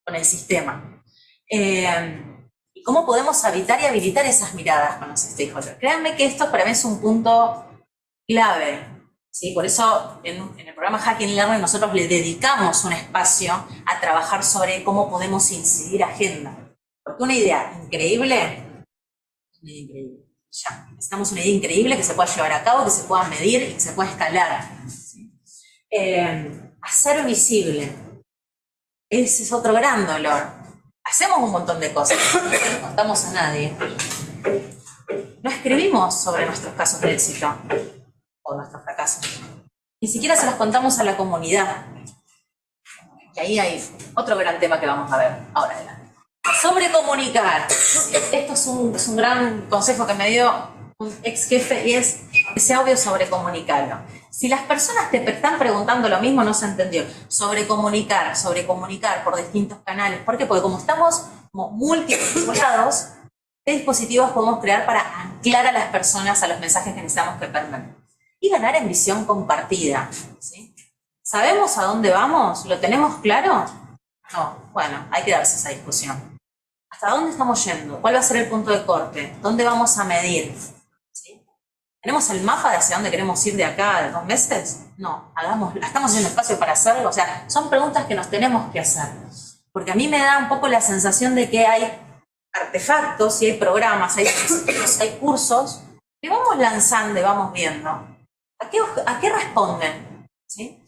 con el sistema. Y cómo podemos habitar y habilitar esas miradas con los stakeholders. Créanme que esto para mí es un punto clave. ¿Sí? Por eso en el programa Hacking Learning nosotros le dedicamos un espacio a trabajar sobre cómo podemos incidir agenda. Porque una idea increíble, ya. Necesitamos una idea increíble que se pueda llevar a cabo, que se pueda medir y que se pueda escalar. ¿Sí? Hacer visible. Ese es otro gran dolor. Hacemos un montón de cosas, no le contamos a nadie. No escribimos sobre nuestros casos de éxito o nuestros fracasos. Ni siquiera se los contamos a la comunidad. Y ahí hay otro gran tema que vamos a ver ahora adelante. Sobre comunicar. Esto es un gran consejo que me dio un ex jefe y es que sea obvio sobre comunicarlo. Si las personas te están preguntando lo mismo, no se entendió. Sobre comunicar por distintos canales. ¿Por qué? Porque como estamos como multiplicados, ¿qué dispositivos podemos crear para anclar a las personas a los mensajes que necesitamos que permeen? Y ganar en visión compartida. ¿Sí? ¿Sabemos a dónde vamos? ¿Lo tenemos claro? No. Bueno, hay que darse esa discusión. ¿Hasta dónde estamos yendo? ¿Cuál va a ser el punto de corte? ¿Dónde vamos a medir? ¿Sí? ¿Tenemos el mapa de hacia dónde queremos ir de acá a 2 meses? No, hagámoslo. ¿Estamos haciendo espacio para hacerlo? O sea, son preguntas que nos tenemos que hacer. Porque a mí me da un poco la sensación de que hay artefactos, y hay programas, hay dispositivos, hay cursos que vamos lanzando y vamos viendo. ¿A qué responden? ¿Sí?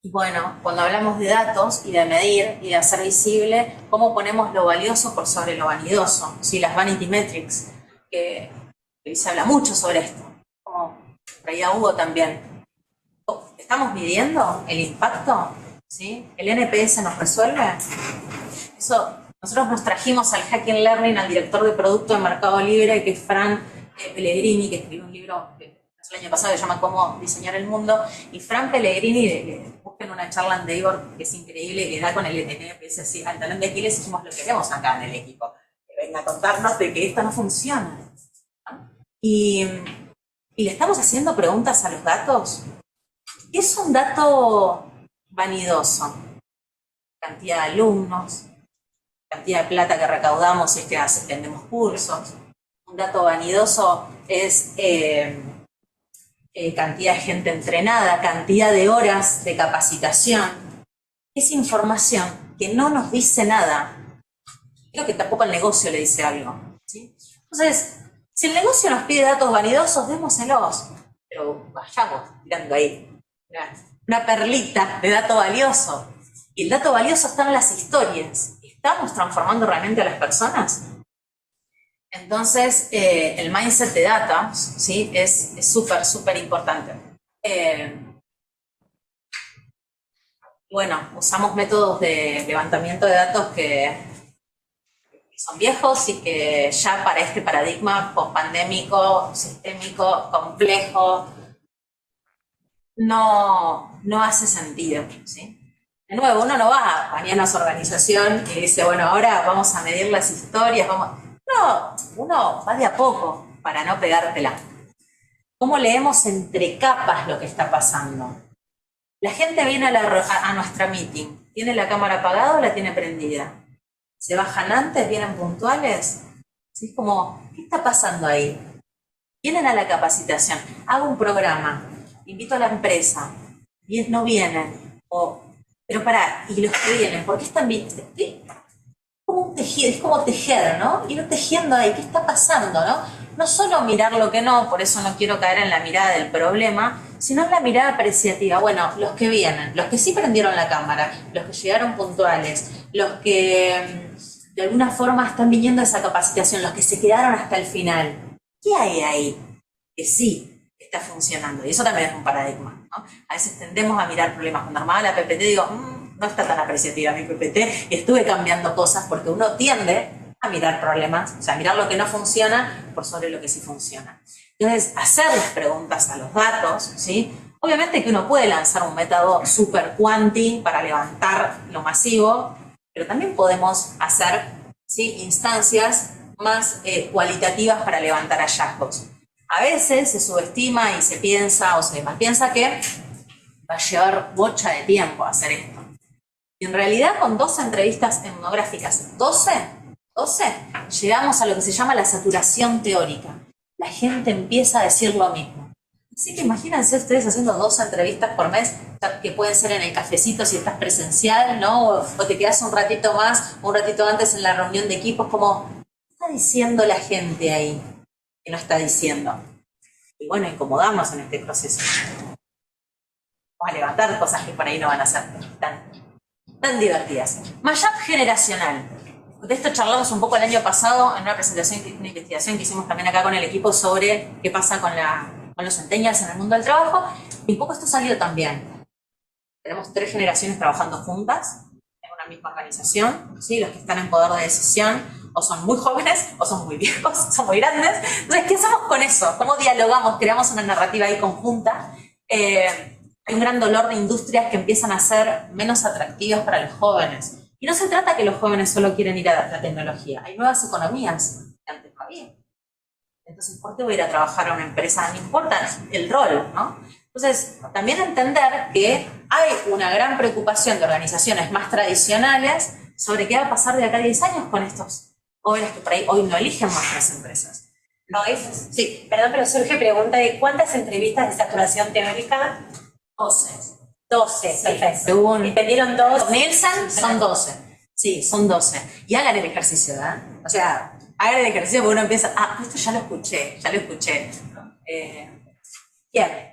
Y bueno, cuando hablamos de datos y de medir y de hacer visible, ¿cómo ponemos lo valioso por sobre lo vanidoso? ¿Sí? Las vanity metrics, que se habla mucho sobre esto, como traía Hugo también. ¿Estamos midiendo el impacto? ¿Sí? ¿El NPS nos resuelve? Eso, nosotros nos trajimos al Hacking Learning al director de producto de Mercado Libre, que es Fran Pellegrini, que escribió un libro el año pasado que se llama Cómo diseñar el mundo, y Fran Pellegrini, busquen una charla en Davor que es increíble, que da con el NPS así, al talón de Aquiles, y dijimos lo queremos acá en el equipo, que venga a contarnos de que esto no funciona. ¿No? Y le estamos haciendo preguntas a los datos. ¿Qué es un dato vanidoso? Cantidad de alumnos, cantidad de plata que recaudamos si es que vendemos cursos. Un dato vanidoso es cantidad de gente entrenada, cantidad de horas de capacitación. Es información que no nos dice nada. Creo que tampoco al negocio le dice algo. ¿Sí? Entonces, si el negocio nos pide datos vanidosos, démoselos. Pero vayamos tirando ahí una perlita de dato valioso. Y el dato valioso está en las historias. ¿Estamos transformando realmente a las personas? Entonces, el mindset de data, ¿sí? es súper, súper importante. Bueno, usamos métodos de levantamiento de datos que son viejos y que ya para este paradigma post-pandémico, sistémico, complejo, no hace sentido, ¿sí? De nuevo, uno no va mañana a su organización y dice, bueno, ahora vamos a medir las historias, No, uno va de a poco para no pegártela. ¿Cómo leemos entre capas lo que está pasando? La gente viene a nuestra meeting, ¿tiene la cámara apagada o la tiene prendida? ¿Se bajan antes? ¿Vienen puntuales? ¿Sí? Es como, ¿qué está pasando ahí? Vienen a la capacitación, hago un programa, invito a la empresa, no vienen, pero pará, y los que vienen, ¿por qué están bien? Como un tejido, es como tejer, ¿no? Ir tejiendo ahí, ¿qué está pasando, no? No solo mirar lo que no, por eso no quiero caer en la mirada del problema, sino en la mirada apreciativa. Bueno, los que vienen, los que sí prendieron la cámara, los que llegaron puntuales, los que de alguna forma están viniendo a esa capacitación, los que se quedaron hasta el final. ¿Qué hay ahí que sí está funcionando? Y eso también es un paradigma, ¿no? A veces tendemos a mirar problemas. Cuando armaba la PPT digo, no está tan apreciativa mi PPT, y estuve cambiando cosas porque uno tiende a mirar problemas, o sea, mirar lo que no funciona por sobre lo que sí funciona. Entonces, hacerles preguntas a los datos, ¿sí? Obviamente que uno puede lanzar un método super quanti para levantar lo masivo, pero también podemos hacer, ¿sí?, instancias más cualitativas para levantar hallazgos. A veces se subestima y se piensa, o se piensa que va a llevar bocha de tiempo hacer esto. Y en realidad con 12 entrevistas etnográficas, 12, llegamos a lo que se llama la saturación teórica. La gente empieza a decir lo mismo. Así que imagínense ustedes haciendo 12 entrevistas por mes, que pueden ser en el cafecito si estás presencial, ¿no? O te quedas un ratito más, un ratito antes en la reunión de equipos, como, ¿qué está diciendo la gente ahí? que no está diciendo. Y bueno, incomodarnos en este proceso. Vamos a levantar cosas que por ahí no van a ser tan divertidas. Mashup generacional. De esto charlamos un poco el año pasado en una presentación, una investigación que hicimos también acá con el equipo sobre qué pasa con los centennials en el mundo del trabajo. Y un poco esto salió también. Tenemos 3 generaciones trabajando juntas en una misma organización, ¿sí? Los que están en poder de decisión o son muy jóvenes, o son muy viejos, son muy grandes. Entonces, ¿qué hacemos con eso? ¿Cómo dialogamos? Creamos una narrativa ahí conjunta. Hay un gran dolor de industrias que empiezan a ser menos atractivas para los jóvenes. Y no se trata que los jóvenes solo quieren ir a la tecnología. Hay nuevas economías que antes no había. Entonces, ¿por qué voy a ir a trabajar a una empresa? No importa el rol, ¿no? Entonces, también entender que hay una gran preocupación de organizaciones más tradicionales sobre qué va a pasar de acá a 10 años con estos jóvenes que por ahí hoy no eligen nuestras empresas. No, sí, perdón, pero surge pregunta de ¿cuántas entrevistas de saturación teórica? 12. 12, perfecto. ¿Y pidieron 2? Nielsen son 12. Sí, son 12. Y hagan el ejercicio, ¿verdad? O sea, hagan el ejercicio porque uno empieza, esto ya lo escuché. Bien.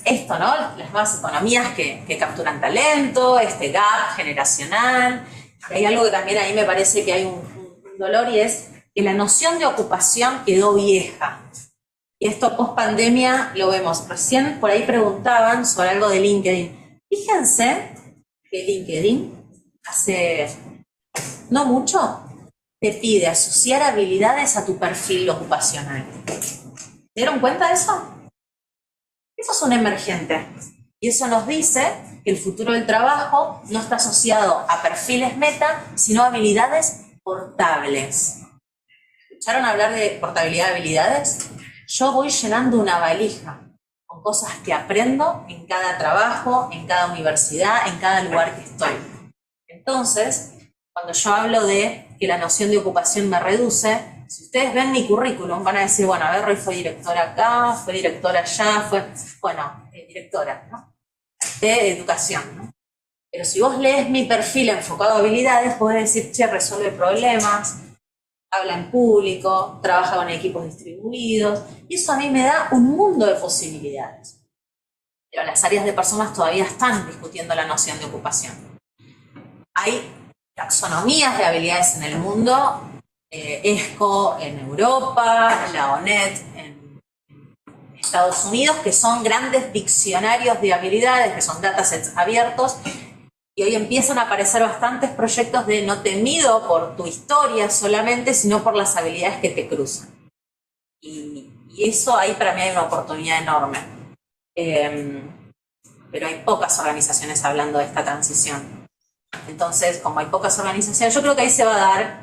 Esto, ¿no? Las nuevas economías que capturan talento, este gap generacional. Hay algo que también ahí me parece que hay un dolor y es que la noción de ocupación quedó vieja. Y esto post pandemia lo vemos. Recién por ahí preguntaban sobre algo de LinkedIn. Fíjense que LinkedIn hace no mucho te pide asociar habilidades a tu perfil ocupacional. ¿Se dieron cuenta de eso? Eso es un emergente. Y eso nos dice que el futuro del trabajo no está asociado a perfiles meta, sino a habilidades portables. ¿Escucharon hablar de portabilidad de habilidades? Yo voy llenando una valija con cosas que aprendo en cada trabajo, en cada universidad, en cada lugar que estoy. Entonces, cuando yo hablo de que la noción de ocupación me reduce, si ustedes ven mi currículum, van a decir, bueno, a ver, Roy fue directora acá, fue directora allá, directora, ¿no? De educación, ¿no? Pero si vos lees mi perfil enfocado a habilidades, podés decir, che, resuelve problemas, habla en público, trabaja con equipos distribuidos, y eso a mí me da un mundo de posibilidades. Pero las áreas de personas todavía están discutiendo la noción de ocupación. Hay taxonomías de habilidades en el mundo, ESCO en Europa, la ONET en Estados Unidos, que son grandes diccionarios de habilidades, que son datasets abiertos, y hoy empiezan a aparecer bastantes proyectos de no te mido por tu historia solamente, sino por las habilidades que te cruzan. Y eso ahí para mí hay una oportunidad enorme. Pero hay pocas organizaciones hablando de esta transición. Entonces, como hay pocas organizaciones, yo creo que ahí se va a dar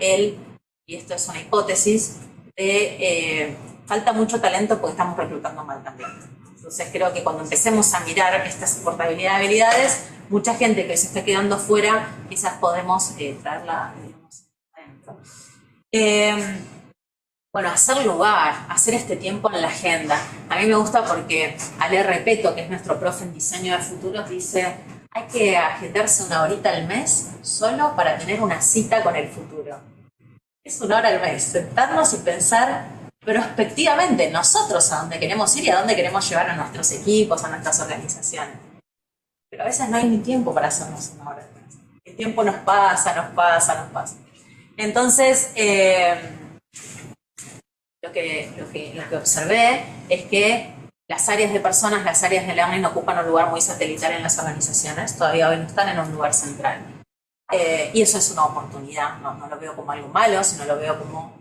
y esto es una hipótesis, falta mucho talento porque estamos reclutando mal también. Entonces creo que cuando empecemos a mirar estas portabilidad de habilidades, mucha gente que se está quedando fuera, quizás podemos traerla, digamos, adentro. Bueno, hacer lugar, hacer este tiempo en la agenda. A mí me gusta porque Ale Repeto, que es nuestro profe en diseño de futuros, dice, hay que agendarse una horita al mes solo para tener una cita con el futuro. Es una hora al mes, sentarnos y pensar prospectivamente nosotros a dónde queremos ir y a dónde queremos llevar a nuestros equipos, a nuestras organizaciones. Pero a veces no hay ni tiempo para hacernos una hora al mes. El tiempo nos pasa. Entonces, lo que observé es que las áreas de personas, las áreas de learning ocupan un lugar muy satelital en las organizaciones, todavía hoy no están en un lugar central. Y eso es una oportunidad, no lo veo como algo malo, sino lo veo como,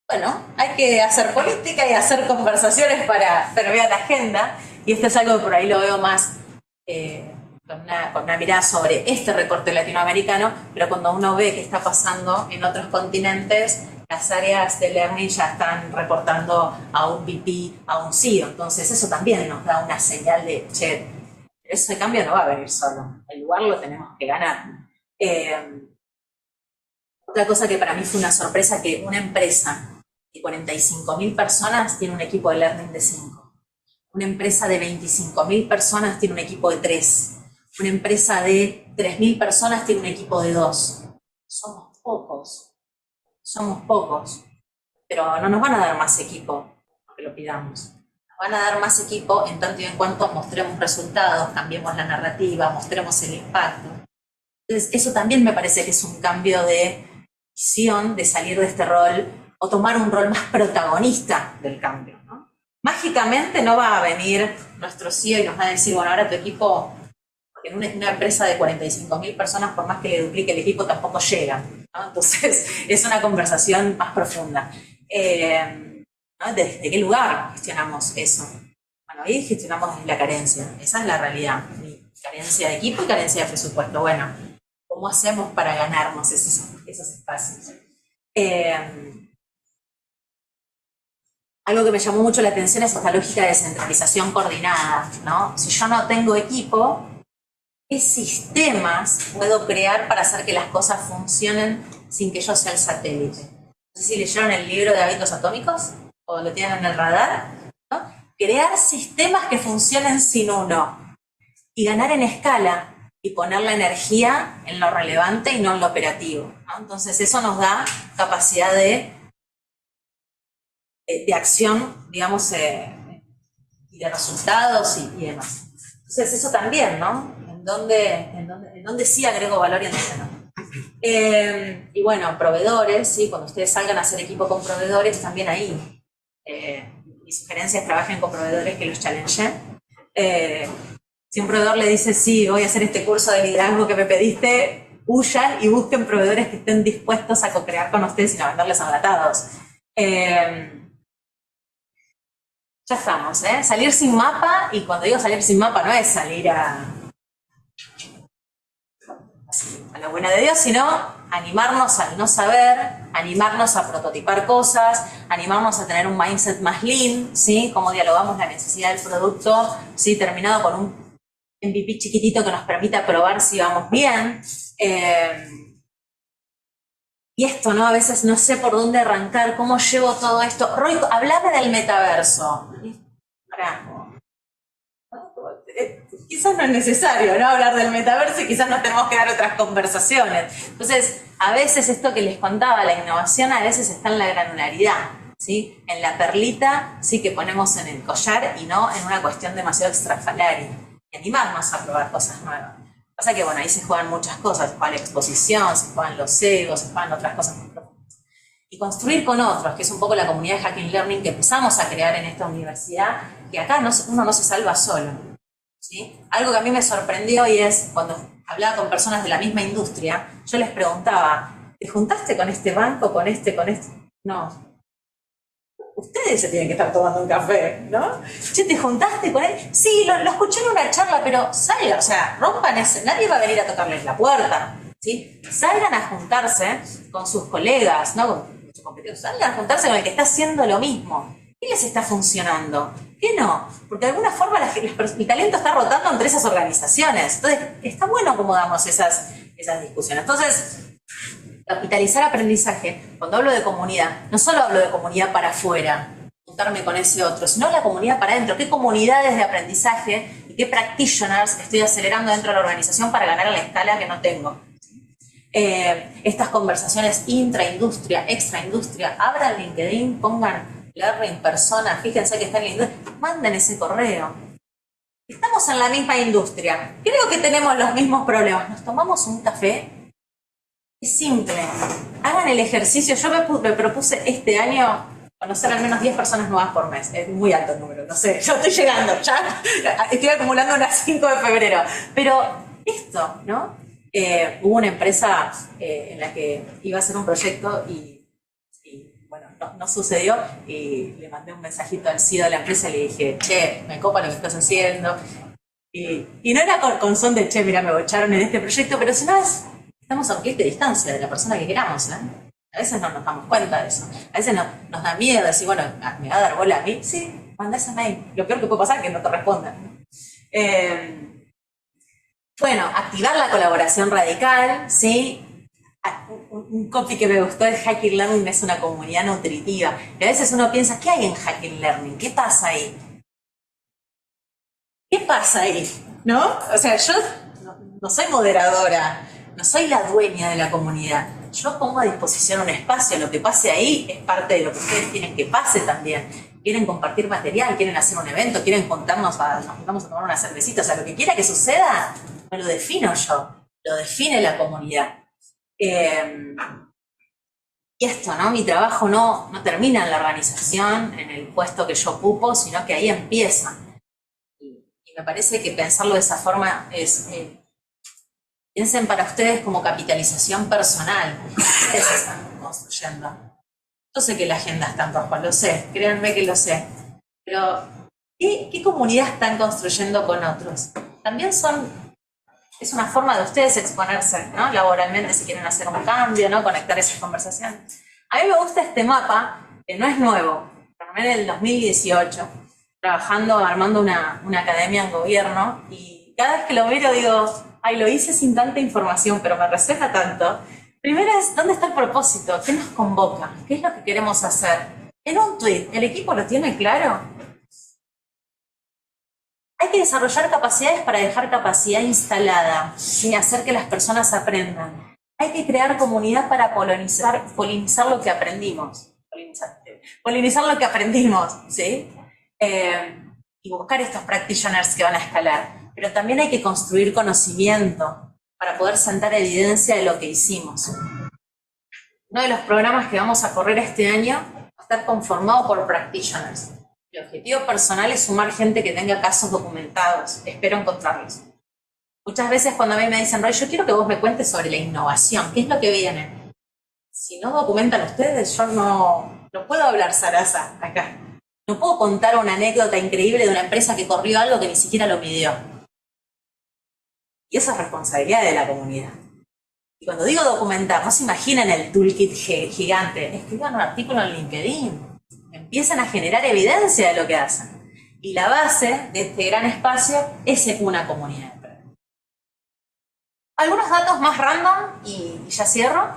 bueno, hay que hacer política y hacer conversaciones para ver la agenda, y esto es algo que por ahí lo veo más con una mirada sobre este recorte latinoamericano, pero cuando uno ve qué está pasando en otros continentes, las áreas de learning ya están reportando a un VP, a un CEO, entonces eso también nos da una señal de, che, ese cambio no va a venir solo, el lugar lo tenemos que ganar. Otra cosa que para mí fue una sorpresa, que una empresa de 45.000 personas tiene un equipo de learning de 5. Una empresa de 25.000 personas tiene un equipo de 3. Una empresa de 3.000 personas tiene un equipo de 2. Somos pocos. pero no nos van a dar más equipo porque lo pidamos. Nos van a dar más equipo en tanto y en cuanto mostremos resultados, cambiemos la narrativa, mostremos el impacto. Entonces, eso también me parece que es un cambio de visión, de salir de este rol o tomar un rol más protagonista del cambio, ¿no? Mágicamente no va a venir nuestro CEO y nos va a decir, bueno, ahora tu equipo, porque en una empresa de 45.000 personas, por más que le duplique el equipo, tampoco llega, ¿no? Entonces, es una conversación más profunda. ¿No? ¿Desde qué lugar gestionamos eso? Bueno, ahí gestionamos la carencia, esa es la realidad. Carencia de equipo y carencia de presupuesto. Bueno, ¿cómo hacemos para ganarnos esos espacios? Algo que me llamó mucho la atención es esta lógica de descentralización coordinada, ¿no? Si yo no tengo equipo, ¿qué sistemas puedo crear para hacer que las cosas funcionen sin que yo sea el satélite? No sé si leyeron el libro de Hábitos Atómicos o lo tienen en el radar, ¿no? Crear sistemas que funcionen sin uno y ganar en escala y poner la energía en lo relevante y no en lo operativo, ¿no? Entonces eso nos da capacidad de acción, digamos, y de resultados y demás. Entonces eso también, ¿no? ¿En dónde sí agrego valor y en dónde no? Y bueno, proveedores, ¿sí? Cuando ustedes salgan a hacer equipo con proveedores, también ahí. Mi sugerencia es trabajen con proveedores que los challengen. Si un proveedor le dice, sí, voy a hacer este curso de liderazgo que me pediste, huyan y busquen proveedores que estén dispuestos a co-crear con ustedes y no venderles enlatados. Ya estamos, ¿eh? Salir sin mapa, y cuando digo salir sin mapa no es salir a la buena de Dios, sino animarnos al no saber, animarnos a prototipar cosas, animarnos a tener un mindset más lean, ¿sí? Cómo dialogamos la necesidad del producto, ¿sí? Terminado con un MVP chiquitito que nos permita probar si vamos bien. Y esto, ¿no? A veces no sé por dónde arrancar, cómo llevo todo esto. Roy, hablame del metaverso. Quizás no es necesario, ¿no? Hablar del metaverso y quizás nos tenemos que dar otras conversaciones. Entonces, a veces esto que les contaba, la innovación a veces está en la granularidad, ¿sí? En la perlita, sí, que ponemos en el collar y no en una cuestión demasiado extrafalaria. Y animarnos a probar cosas nuevas. Pasa que, bueno, ahí se juegan muchas cosas, se juega la exposición, se juegan los egos, se juegan otras cosas más profundas. Y construir con otros, que es un poco la comunidad de Hacking Learning que empezamos a crear en esta universidad, que acá uno no se salva solo, ¿sí? Algo que a mí me sorprendió y es, cuando hablaba con personas de la misma industria, yo les preguntaba, ¿te juntaste con este banco, con este? No. Ustedes se tienen que estar tomando un café, ¿no? Che, ¿te juntaste con él? Sí, lo escuché en una charla, pero salgan, o sea, rompan ese, nadie va a venir a tocarles la puerta, ¿sí? Salgan a juntarse con sus colegas, ¿no? Con sus competidores, salgan a juntarse con el que está haciendo lo mismo. ¿Qué les está funcionando? ¿Qué no? Porque de alguna forma el talento está rotando entre esas organizaciones. Entonces, está bueno cómo damos esas discusiones. Entonces, capitalizar aprendizaje, cuando hablo de comunidad, no solo hablo de comunidad para afuera, juntarme con ese otro, sino la comunidad para adentro. ¿Qué comunidades de aprendizaje y qué practitioners estoy acelerando dentro de la organización para ganar a la escala que no tengo? Estas conversaciones intraindustria, extraindustria, abran LinkedIn, pongan Learning Persona, fíjense que está en la industria, manden ese correo. Estamos en la misma industria, creo que tenemos los mismos problemas, nos tomamos un café. Es simple, hagan el ejercicio. Yo me propuse este año conocer al menos 10 personas nuevas por mes. Es muy alto el número, no sé, yo estoy llegando, ya estoy acumulando unas 5 de febrero. Pero esto, ¿no? Hubo una empresa en la que iba a hacer un proyecto y bueno, no sucedió, y le mandé un mensajito al CEO de la empresa y le dije, che, me copa lo que estás haciendo. Y no era con son de, che, mira, me bocharon en este proyecto, pero si no es... Estamos a un clic de distancia de la persona que queramos, ¿eh? A veces no nos damos cuenta de eso. A veces nos da miedo decir, bueno, ¿me va a dar bola a mí? Sí, manda ese mail. Lo peor que puede pasar es que no te respondan. Bueno, activar la colaboración radical, ¿sí? Un copy que me gustó es Hacking Learning es una comunidad nutritiva. Y a veces uno piensa, ¿qué hay en Hacking Learning? ¿Qué pasa ahí? ¿Qué pasa ahí? ¿No? O sea, yo no soy moderadora, no soy la dueña de la comunidad, yo pongo a disposición un espacio, lo que pase ahí es parte de lo que ustedes quieren que pase también. Quieren compartir material, quieren hacer un evento, quieren nos juntamos a tomar una cervecita, o sea, lo que quiera que suceda, no lo defino yo, lo define la comunidad. Y esto, ¿no? Mi trabajo no termina en la organización, en el puesto que yo ocupo, sino que ahí empieza. Y me parece que pensarlo de esa forma es... piensen para ustedes como capitalización personal. Ustedes están construyendo. Yo sé que la agenda está en rojo, lo sé, créanme que lo sé. Pero, ¿qué comunidad están construyendo con otros? También es una forma de ustedes exponerse, ¿no? Laboralmente, si quieren hacer un cambio, ¿no? Conectar esas conversaciones. A mí me gusta este mapa, que no es nuevo, formé en el 2018, trabajando, armando una academia en gobierno, y cada vez que lo miro digo, ay, lo hice sin tanta información, pero me resuena tanto. Primero es, ¿dónde está el propósito? ¿Qué nos convoca? ¿Qué es lo que queremos hacer? En un tweet, ¿el equipo lo tiene claro? Hay que desarrollar capacidades para dejar capacidad instalada y hacer que las personas aprendan. Hay que crear comunidad para polinizar lo que aprendimos. Polinizar lo que aprendimos, ¿sí? Y buscar estos practitioners que van a escalar. Pero también hay que construir conocimiento para poder sentar evidencia de lo que hicimos. Uno de los programas que vamos a correr este año va a estar conformado por practitioners. El objetivo personal es sumar gente que tenga casos documentados. Espero encontrarlos. Muchas veces cuando a mí me dicen, Roy, yo quiero que vos me cuentes sobre la innovación, ¿qué es lo que viene? Si no documentan ustedes, yo no puedo hablar zaraza acá. No puedo contar una anécdota increíble de una empresa que corrió algo que ni siquiera lo midió. Y eso es responsabilidad de la comunidad. Y cuando digo documentar, no se imaginen el toolkit gigante. Escriban un artículo en LinkedIn. Empiezan a generar evidencia de lo que hacen. Y la base de este gran espacio es una comunidad. Algunos datos más random y ya cierro.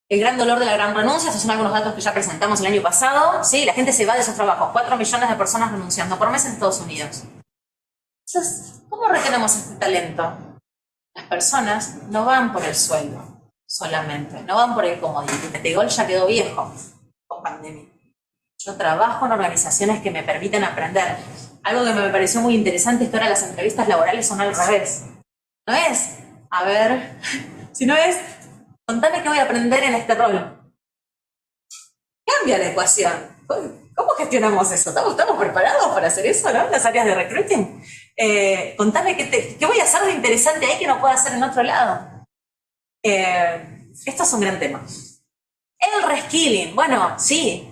El gran dolor de la gran renuncia, estos son algunos datos que ya presentamos el año pasado. ¿Sí? La gente se va de sus trabajos. 4 millones de personas renunciando por mes en Estados Unidos. Entonces, ¿cómo retenemos este talento? Las personas no van por el sueldo solamente, no van por el commodity. Petegol ya quedó viejo con pandemia. Yo trabajo en organizaciones que me permiten aprender. Algo que me pareció muy interesante es que ahora las entrevistas laborales son al revés. No es, a ver, sino es, contame qué voy a aprender en este rol. Cambia la ecuación. ¿Cómo gestionamos eso? ¿Estamos preparados para hacer eso, no? Las áreas de recruiting. Contame qué voy a hacer de interesante ahí que no puedo hacer en otro lado. Esto es un gran tema. El reskilling, bueno, sí.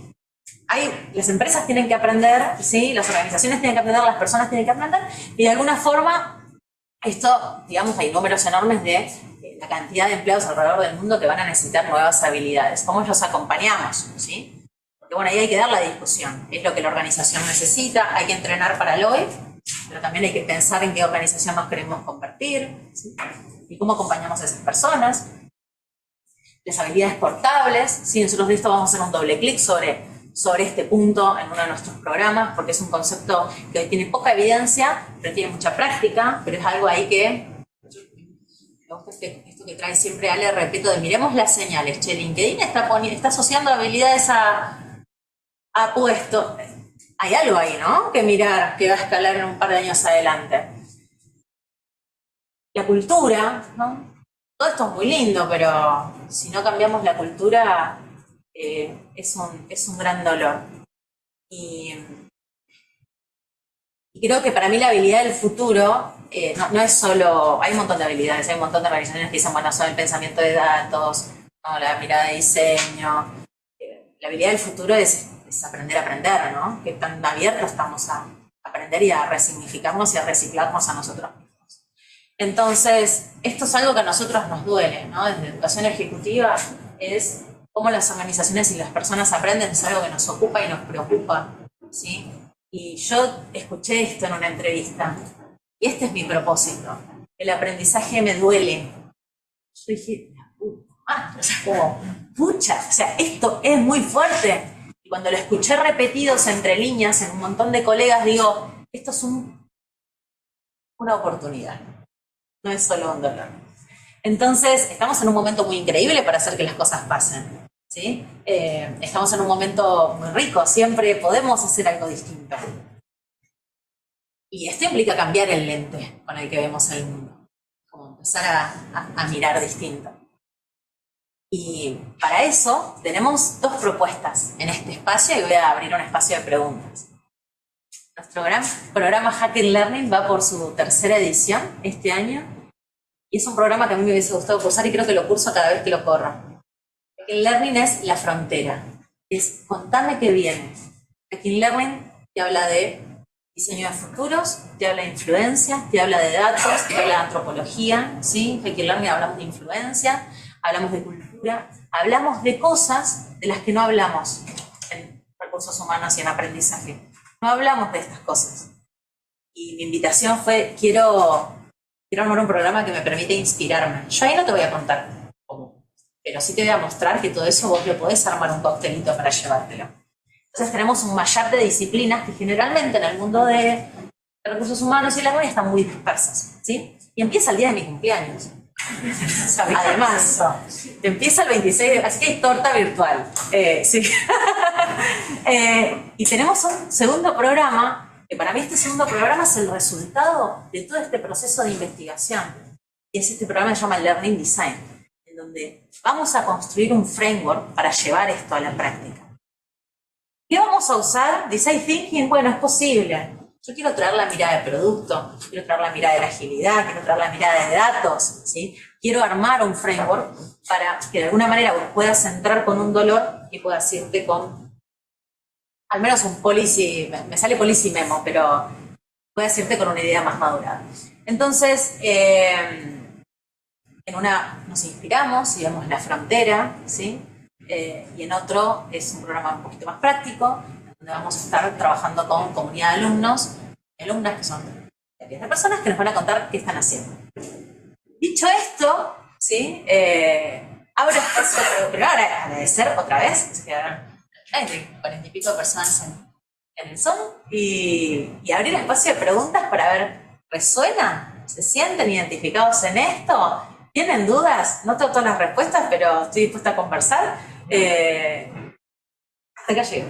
Las empresas tienen que aprender, ¿sí? Las organizaciones tienen que aprender, las personas tienen que aprender, y de alguna forma, esto, digamos, hay números enormes de la cantidad de empleados alrededor del mundo que van a necesitar nuevas habilidades. ¿Cómo los acompañamos? ¿Sí? Porque bueno, ahí hay que dar la discusión. Es lo que la organización necesita, hay que entrenar para el hoy, pero también hay que pensar en qué organización nos queremos convertir, ¿sí? Y cómo acompañamos a esas personas. Las habilidades portables, ¿sí? Nosotros de esto vamos a hacer un doble clic sobre este punto en uno de nuestros programas, porque es un concepto que hoy tiene poca evidencia, pero tiene mucha práctica, pero es algo ahí que... Esto que trae siempre Ale, repito, de miremos las señales. Che, LinkedIn está asociando habilidades a puesto. Hay algo ahí, ¿no? Que mirar, que va a escalar en un par de años adelante. La cultura, ¿no? Todo esto es muy lindo, pero si no cambiamos la cultura, es un gran dolor. Y creo que para mí la habilidad del futuro no es solo... Hay un montón de habilidades, hay un montón de organizaciones que dicen, bueno, son el pensamiento de datos, ¿no? La mirada de diseño. La habilidad del futuro es aprender a aprender, ¿no? Que tan abiertos estamos a aprender y a resignificarnos y a reciclarnos a nosotros mismos. Entonces, esto es algo que a nosotros nos duele, ¿no? Desde educación ejecutiva es cómo las organizaciones y las personas aprenden, es algo que nos ocupa y nos preocupa, ¿sí? Y yo escuché esto en una entrevista, y este es mi propósito. El aprendizaje me duele. Yo dije, o sea, como, pucha, o sea, esto es muy fuerte. Y cuando lo escuché repetidos entre líneas en un montón de colegas, digo, esto es una oportunidad, no es solo un dolor. Entonces, estamos en un momento muy increíble para hacer que las cosas pasen, ¿sí? Estamos en un momento muy rico, siempre podemos hacer algo distinto. Y esto implica cambiar el lente con el que vemos el mundo, como empezar a mirar distinto. Y para eso tenemos dos propuestas en este espacio y voy a abrir un espacio de preguntas. Nuestro gran programa Hacking Learning va por su tercera edición este año y es un programa que a mí me hubiese gustado cursar y creo que lo curso cada vez que lo corro. Hacking Learning es la frontera, es contame qué viene. Hacking Learning te habla de diseño de futuros, te habla de influencia, te habla de datos, te habla de antropología, ¿sí? Hacking Learning hablamos de influencia, hablamos de cultura, hablamos de cosas de las que no hablamos en recursos humanos y en aprendizaje. No hablamos de estas cosas. Y mi invitación fue, quiero armar un programa que me permite inspirarme. Yo ahí no te voy a contar cómo, pero sí te voy a mostrar que todo eso vos le podés armar un coctelito para llevártelo. Entonces tenemos un mashup de disciplinas que generalmente en el mundo de recursos humanos y la economía están muy dispersas, ¿sí? Y empieza el día de mi cumpleaños. Además, empieza el 26, así que hay torta virtual. Sí. Y tenemos un segundo programa, que para mí este segundo programa es el resultado de todo este proceso de investigación. Y es este programa que se llama Learning Design, en donde vamos a construir un framework para llevar esto a la práctica. ¿Qué vamos a usar? Design Thinking, bueno, es posible. Yo quiero traer la mirada de producto, quiero traer la mirada de la agilidad, quiero traer la mirada de datos, ¿sí? Quiero armar un framework para que de alguna manera vos puedas entrar con un dolor y puedas irte con al menos un policy, me sale policy memo, pero puedas irte con una idea más madura. Entonces, en una nos inspiramos y vemos la frontera, ¿sí? Y en otro es un programa un poquito más práctico, donde vamos a estar trabajando con comunidad de alumnos y alumnas que son de personas que nos van a contar qué están haciendo. Dicho esto, ¿sí? Abro espacio, pero primero agradecer otra vez, se quedaron 40 y pico de personas en el Zoom, y abrir espacio de preguntas para ver, ¿resuena? ¿Se sienten identificados en esto? ¿Tienen dudas? No tengo todas las respuestas, pero estoy dispuesta a conversar. Hasta acá llegué.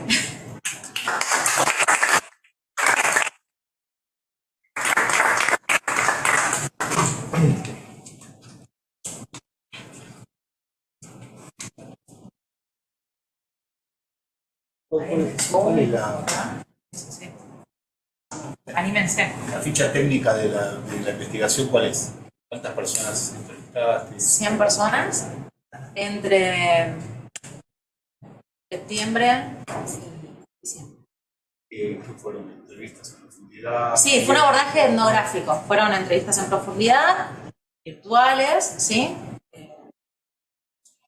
¿Cuál es Sí. Anímense. la ficha técnica de la investigación? ¿Cuál es? ¿Cuántas personas entrevistaste? 100 personas entre septiembre y diciembre. ¿Qué fueron entrevistas en profundidad? Sí, fue un abordaje etnográfico. Fueron entrevistas en profundidad, virtuales, ¿sí?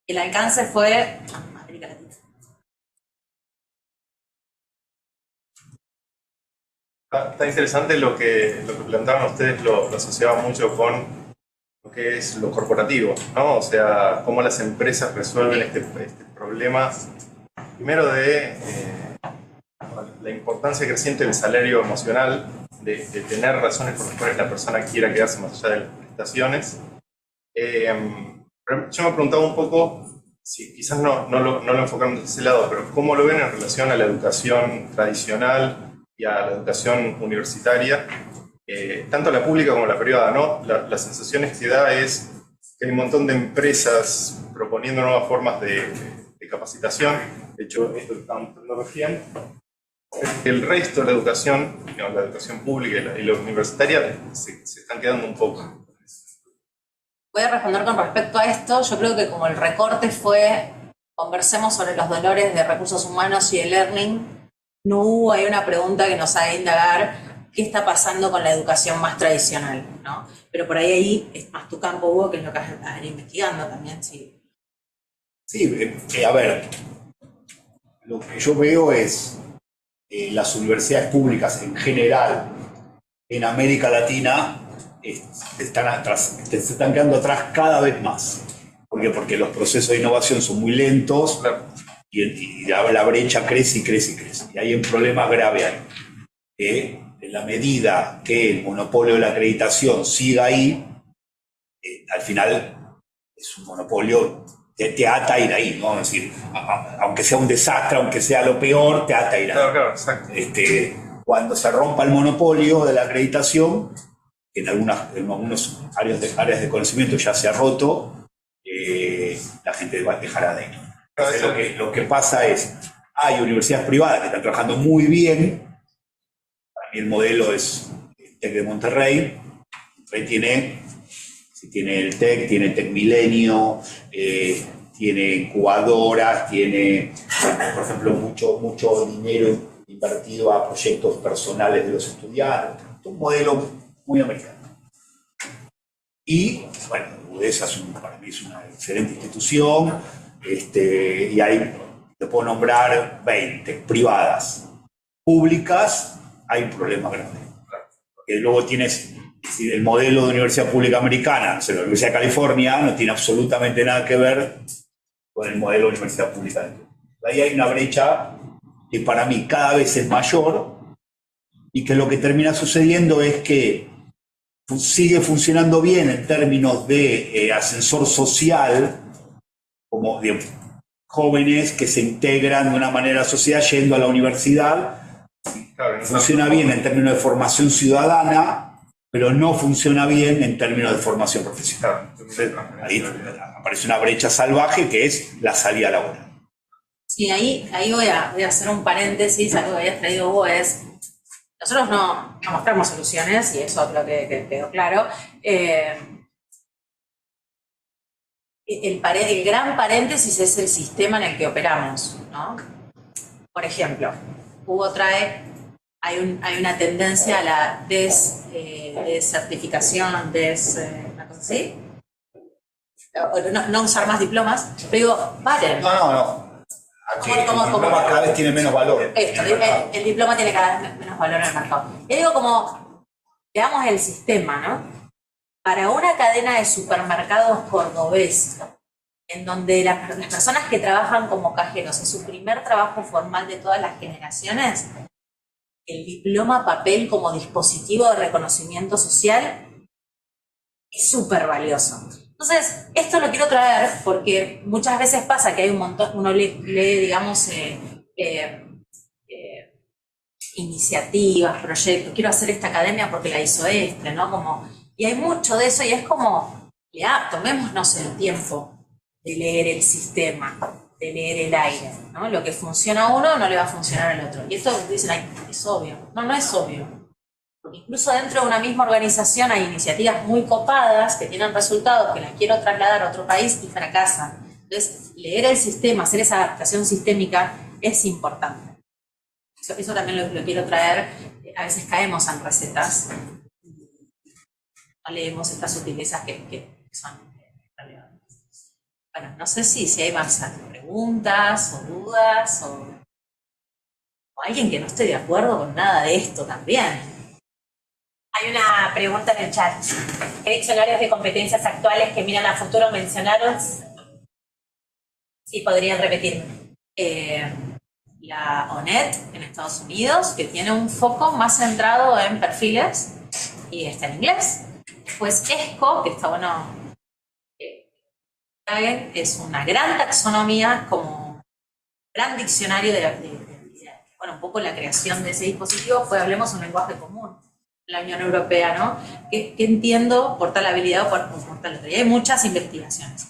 El alcance fue América Latina. Está interesante lo que planteaban ustedes, lo asociaba mucho con lo que es lo corporativo, ¿no? O sea, cómo las empresas resuelven este problema, primero de la importancia creciente del salario emocional, de tener razones por las cuales la persona quiera quedarse más allá de las prestaciones. Yo me preguntaba un poco, si quizás no lo enfocaron de ese lado, pero cómo lo ven en relación a la educación tradicional y a la educación universitaria, tanto la pública como la privada, ¿no? La sensación que da es que hay un montón de empresas proponiendo nuevas formas de capacitación. De hecho, esto que estábamos mostrando recién, el resto de la educación, digamos, la educación pública y la universitaria, se están quedando un poco. Voy a responder con respecto a esto. Yo creo que como el recorte fue, conversemos sobre los dolores de recursos humanos y el learning, no hubo ahí una pregunta que nos haga indagar qué está pasando con la educación más tradicional, ¿no? Pero por ahí es más tu campo, Hugo, que es lo que vas a ir investigando también, sí. Sí, a ver, lo que yo veo es las universidades públicas en general en América Latina se están quedando atrás cada vez más. ¿Por qué? Porque los procesos de innovación son muy lentos. Claro. Y la brecha crece y crece y crece. Y hay un problema grave ahí. En la medida que el monopolio de la acreditación siga ahí, al final es un monopolio, te ata a ir ahí, ¿no? Es decir, aunque sea un desastre, aunque sea lo peor, te ata a ir ahí. Claro, claro, exacto. Cuando se rompa el monopolio de la acreditación, que en algunas áreas de conocimiento ya se ha roto, la gente dejará de ir. Entonces, lo que pasa es, hay universidades privadas que están trabajando muy bien. Para mí el modelo es el TEC de Monterrey. Monterrey tiene el TEC, tiene TEC Milenio, tiene incubadoras, tiene, por ejemplo, mucho dinero invertido a proyectos personales de los estudiantes. Un modelo muy americano. Y, bueno, UDESA para mí es una excelente institución, y ahí te puedo nombrar 20 privadas. Públicas, hay un problema grande. Porque luego tienes el modelo de universidad pública americana, o sea, la Universidad de California, no tiene absolutamente nada que ver con el modelo de universidad pública. Ahí hay una brecha que para mí cada vez es mayor y que lo que termina sucediendo es que sigue funcionando bien en términos de ascensor social, como de jóvenes que se integran de una manera a la sociedad yendo a la universidad. Claro, Funciona bien en términos de formación ciudadana, pero no funciona bien en términos de formación profesional. Entonces, ahí aparece una brecha salvaje que es la salida laboral. Sí, ahí voy a hacer un paréntesis, algo que habías traído vos es, nosotros no mostramos soluciones, y eso creo que quedó claro. El gran paréntesis es el sistema en el que operamos, ¿no? Por ejemplo, hay una tendencia a la desertificación, una cosa así. No usar más diplomas, pero digo, paren. No. El diploma cada vez tiene menos valor. El diploma tiene cada vez menos valor en el mercado. Y digo, como, veamos el sistema, ¿no? Para una cadena de supermercados cordobés, en donde las personas que trabajan como cajeros es su primer trabajo formal de todas las generaciones, el diploma papel como dispositivo de reconocimiento social es súper valioso. Entonces, esto lo quiero traer porque muchas veces pasa que hay un montón, uno lee digamos, iniciativas, proyectos, quiero hacer esta academia porque la hizo ¿no? Y hay mucho de eso y es como, ya, tomémonos el tiempo de leer el sistema, de leer el aire, ¿no? Lo que funciona a uno no le va a funcionar al otro. Y esto dicen, ay, es obvio. No es obvio. Porque incluso dentro de una misma organización hay iniciativas muy copadas que tienen resultados que las quiero trasladar a otro país y fracasan. Entonces, leer el sistema, hacer esa adaptación sistémica es importante. Eso también lo quiero traer. A veces caemos en recetas. No leemos estas sutilezas que son relevantes. Bueno, no sé si hay más preguntas o dudas o alguien que no esté de acuerdo con nada de esto también. Hay una pregunta en el chat. ¿Qué diccionarios de competencias actuales que miran a futuro mencionaron? Sí, podrían repetirme. La ONET en Estados Unidos, que tiene un foco más centrado en perfiles y está en inglés. Después ESCO, que está bueno, es una gran taxonomía, como gran diccionario bueno, un poco la creación de ese dispositivo fue, hablemos un lenguaje común. La Unión Europea, ¿no? Que entiendo por tal habilidad o por tal autoridad. Hay muchas investigaciones.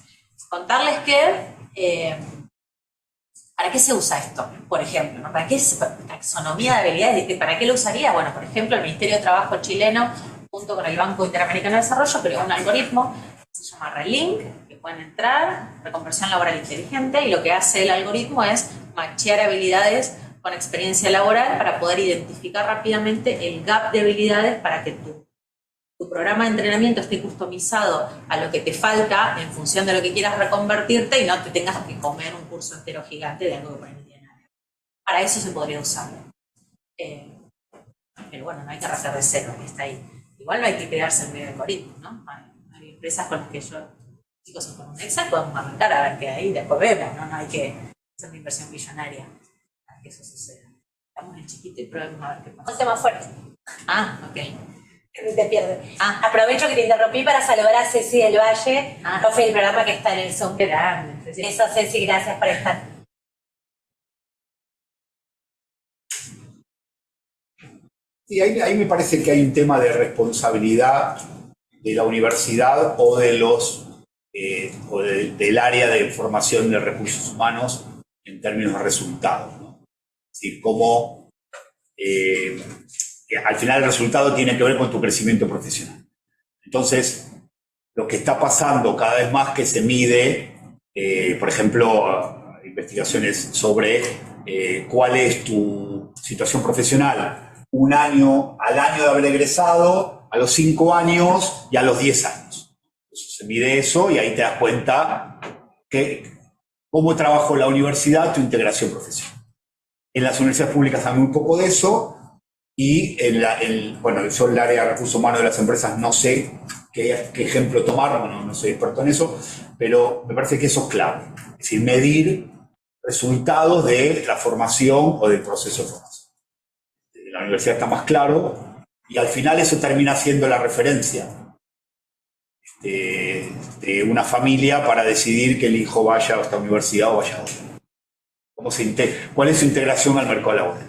Contarles que, ¿para qué se usa esto? Por ejemplo, ¿no? ¿Para qué es taxonomía de habilidades? ¿Para qué lo usaría? Bueno, por ejemplo, el Ministerio de Trabajo chileno, junto con el Banco Interamericano de Desarrollo, creó un algoritmo que se llama Relink, que pueden entrar, reconversión laboral inteligente, y lo que hace el algoritmo es machear habilidades con experiencia laboral para poder identificar rápidamente el gap de habilidades para que tu programa de entrenamiento esté customizado a lo que te falta en función de lo que quieras reconvertirte y no te tengas que comer un curso entero gigante de algo que por ahí no tiene nada. Para eso se podría usar. Pero bueno, no hay que arrancar de cero, que está ahí. Igual no hay que quedarse en medio del algoritmo, ¿no? Hay empresas con las que chicos con un Excel, podemos arrancar a ver qué hay, después vemos, ¿no? No hay que hacer una inversión billonaria. Que eso suceda. Estamos en chiquito y probemos a ver qué pasa. Un tema fuerte. Ah, ok. Te pierde. Aprovecho que te interrumpí para saludar a Ceci del Valle, profe del programa que está en el Zoom. Qué grande. Sí. Eso, Ceci, gracias por estar. Y ahí me parece que hay un tema de responsabilidad de la universidad o de del área de formación de recursos humanos en términos de resultados, ¿no? Es decir, cómo que al final el resultado tiene que ver con tu crecimiento profesional. Entonces, lo que está pasando cada vez más que se mide, por ejemplo, investigaciones sobre cuál es tu situación profesional al año de haber egresado, a los 5 años y a los 10 años. Entonces, se mide eso y ahí te das cuenta cómo trabajó la universidad tu integración profesional. En las universidades públicas hay muy poco de eso y bueno, yo en el área de recursos humanos de las empresas no sé qué ejemplo tomar, no soy experto en eso, pero me parece que eso es clave. Es decir, medir resultados de la formación o del proceso de formación. En la universidad está más claro y al final eso termina siendo la referencia de una familia para decidir que el hijo vaya a esta universidad o vaya a otra. ¿Cuál es su integración al mercado laboral?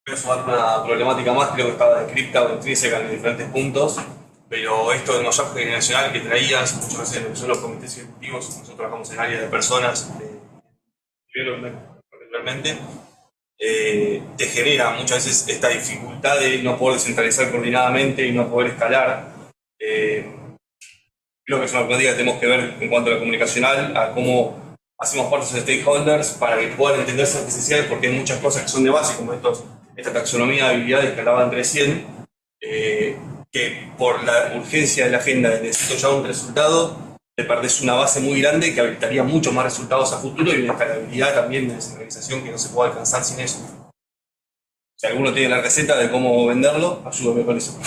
Voy a sumar una problemática más, creo que estaba descrita o intrínseca en diferentes puntos, pero esto del mayor generacional que traías, muchas veces en lo que son los comités ejecutivos, nosotros trabajamos en el área de personas, particularmente, te genera muchas veces esta dificultad de no poder descentralizar coordinadamente y no poder escalar. Creo que es una problemática que tenemos que ver en cuanto a lo comunicacional, a cómo hacemos parte de los stakeholders para que puedan entender esas necesidades, porque hay muchas cosas que son de base, como esta taxonomía de habilidades que hablaban recién, que por la urgencia de la agenda de necesito ya un resultado, te perdés una base muy grande que habilitaría muchos más resultados a futuro y una escalabilidad también de descentralización que no se puede alcanzar sin eso. Si alguno tiene la receta de cómo venderlo, ayúdame con eso.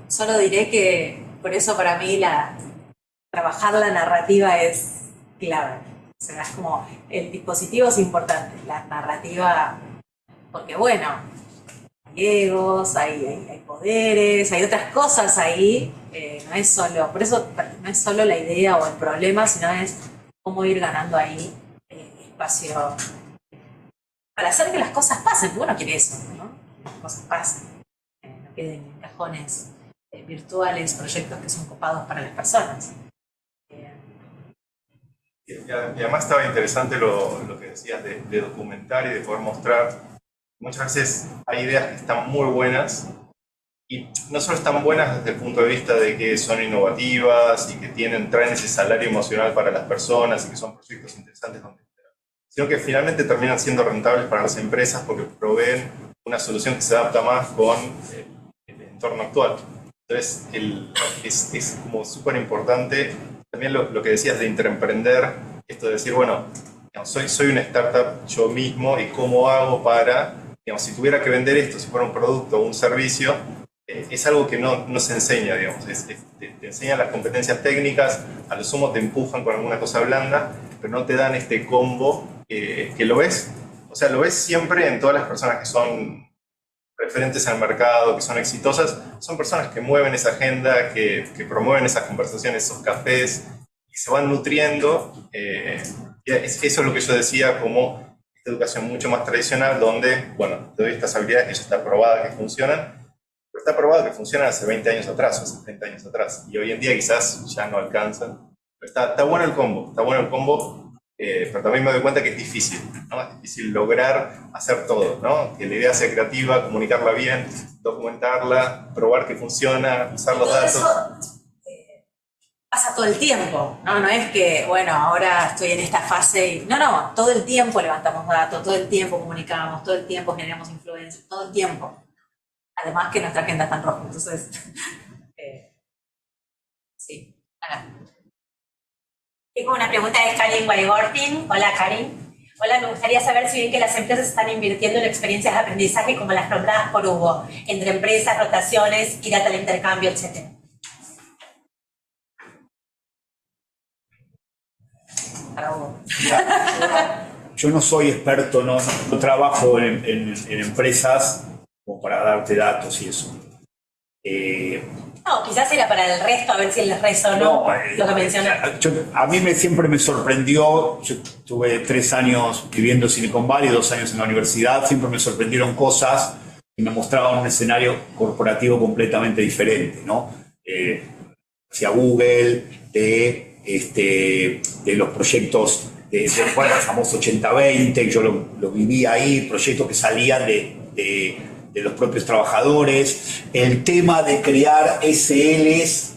Solo diré que por eso para mí trabajar la narrativa es clave. O sea, es como el dispositivo es importante, la narrativa, porque bueno, hay egos, hay poderes, hay otras cosas ahí, no es solo, por eso no es solo la idea o el problema, sino es cómo ir ganando ahí espacio para hacer que las cosas pasen, porque uno quiere eso, ¿no? Que las cosas pasen, no queden en cajones virtuales, proyectos que son copados para las personas. Y además estaba interesante lo que decías de documentar y de poder mostrar. Muchas veces hay ideas que están muy buenas y no solo están buenas desde el punto de vista de que son innovativas y que traen ese salario emocional para las personas y que son proyectos interesantes, sino que finalmente terminan siendo rentables para las empresas porque proveen una solución que se adapta más con el entorno actual. Entonces es como súper importante también lo que decías de intraemprender, esto de decir, bueno, soy una startup yo mismo y cómo hago para, si tuviera que vender esto, si fuera un producto o un servicio, es algo que no se enseña, digamos. Te enseñan las competencias técnicas, a lo sumo te empujan con alguna cosa blanda, pero no te dan este combo que lo ves. O sea, lo ves siempre en todas las personas que son referentes al mercado, que son exitosas, son personas que mueven esa agenda, que promueven esas conversaciones, esos cafés, y se van nutriendo. Eso es lo que yo decía como esta educación mucho más tradicional, donde, bueno, te doy estas habilidades que ya está probada que funcionan, pero está probado que funcionan hace 20 años atrás o hace 30 años atrás, y hoy en día quizás ya no alcanzan. Pero está bueno el combo, pero también me doy cuenta que es difícil, ¿no? Es difícil lograr hacer todo, ¿no? Que la idea sea creativa, comunicarla bien, documentarla, probar que funciona, usar los datos. Eso pasa todo el tiempo, ¿no? No es que, bueno, ahora estoy en esta fase y... No, todo el tiempo levantamos datos, todo el tiempo comunicamos, todo el tiempo generamos influencia, todo el tiempo. Además que nuestra agenda está en rojo, entonces... sí, Ana. Tengo una pregunta de Karin Waigortin. Hola, Karin. Hola, me gustaría saber si bien que las empresas están invirtiendo en experiencias de aprendizaje como las nombradas por Hugo, entre empresas, rotaciones, ir al intercambio, etc. Para Hugo. yo no soy experto, no trabajo en empresas como para darte datos y eso. No, quizás era para el resto, a ver si les resonó lo que mencionaste. A mí siempre me sorprendió, yo tuve 3 años viviendo en Silicon Valley, 2 años en la universidad, siempre me sorprendieron cosas y me mostraban un escenario corporativo completamente diferente, ¿no? Hacia Google, de los proyectos bueno, el famoso 80-20, yo lo viví ahí, proyectos que salían de los propios trabajadores, el tema de crear SLs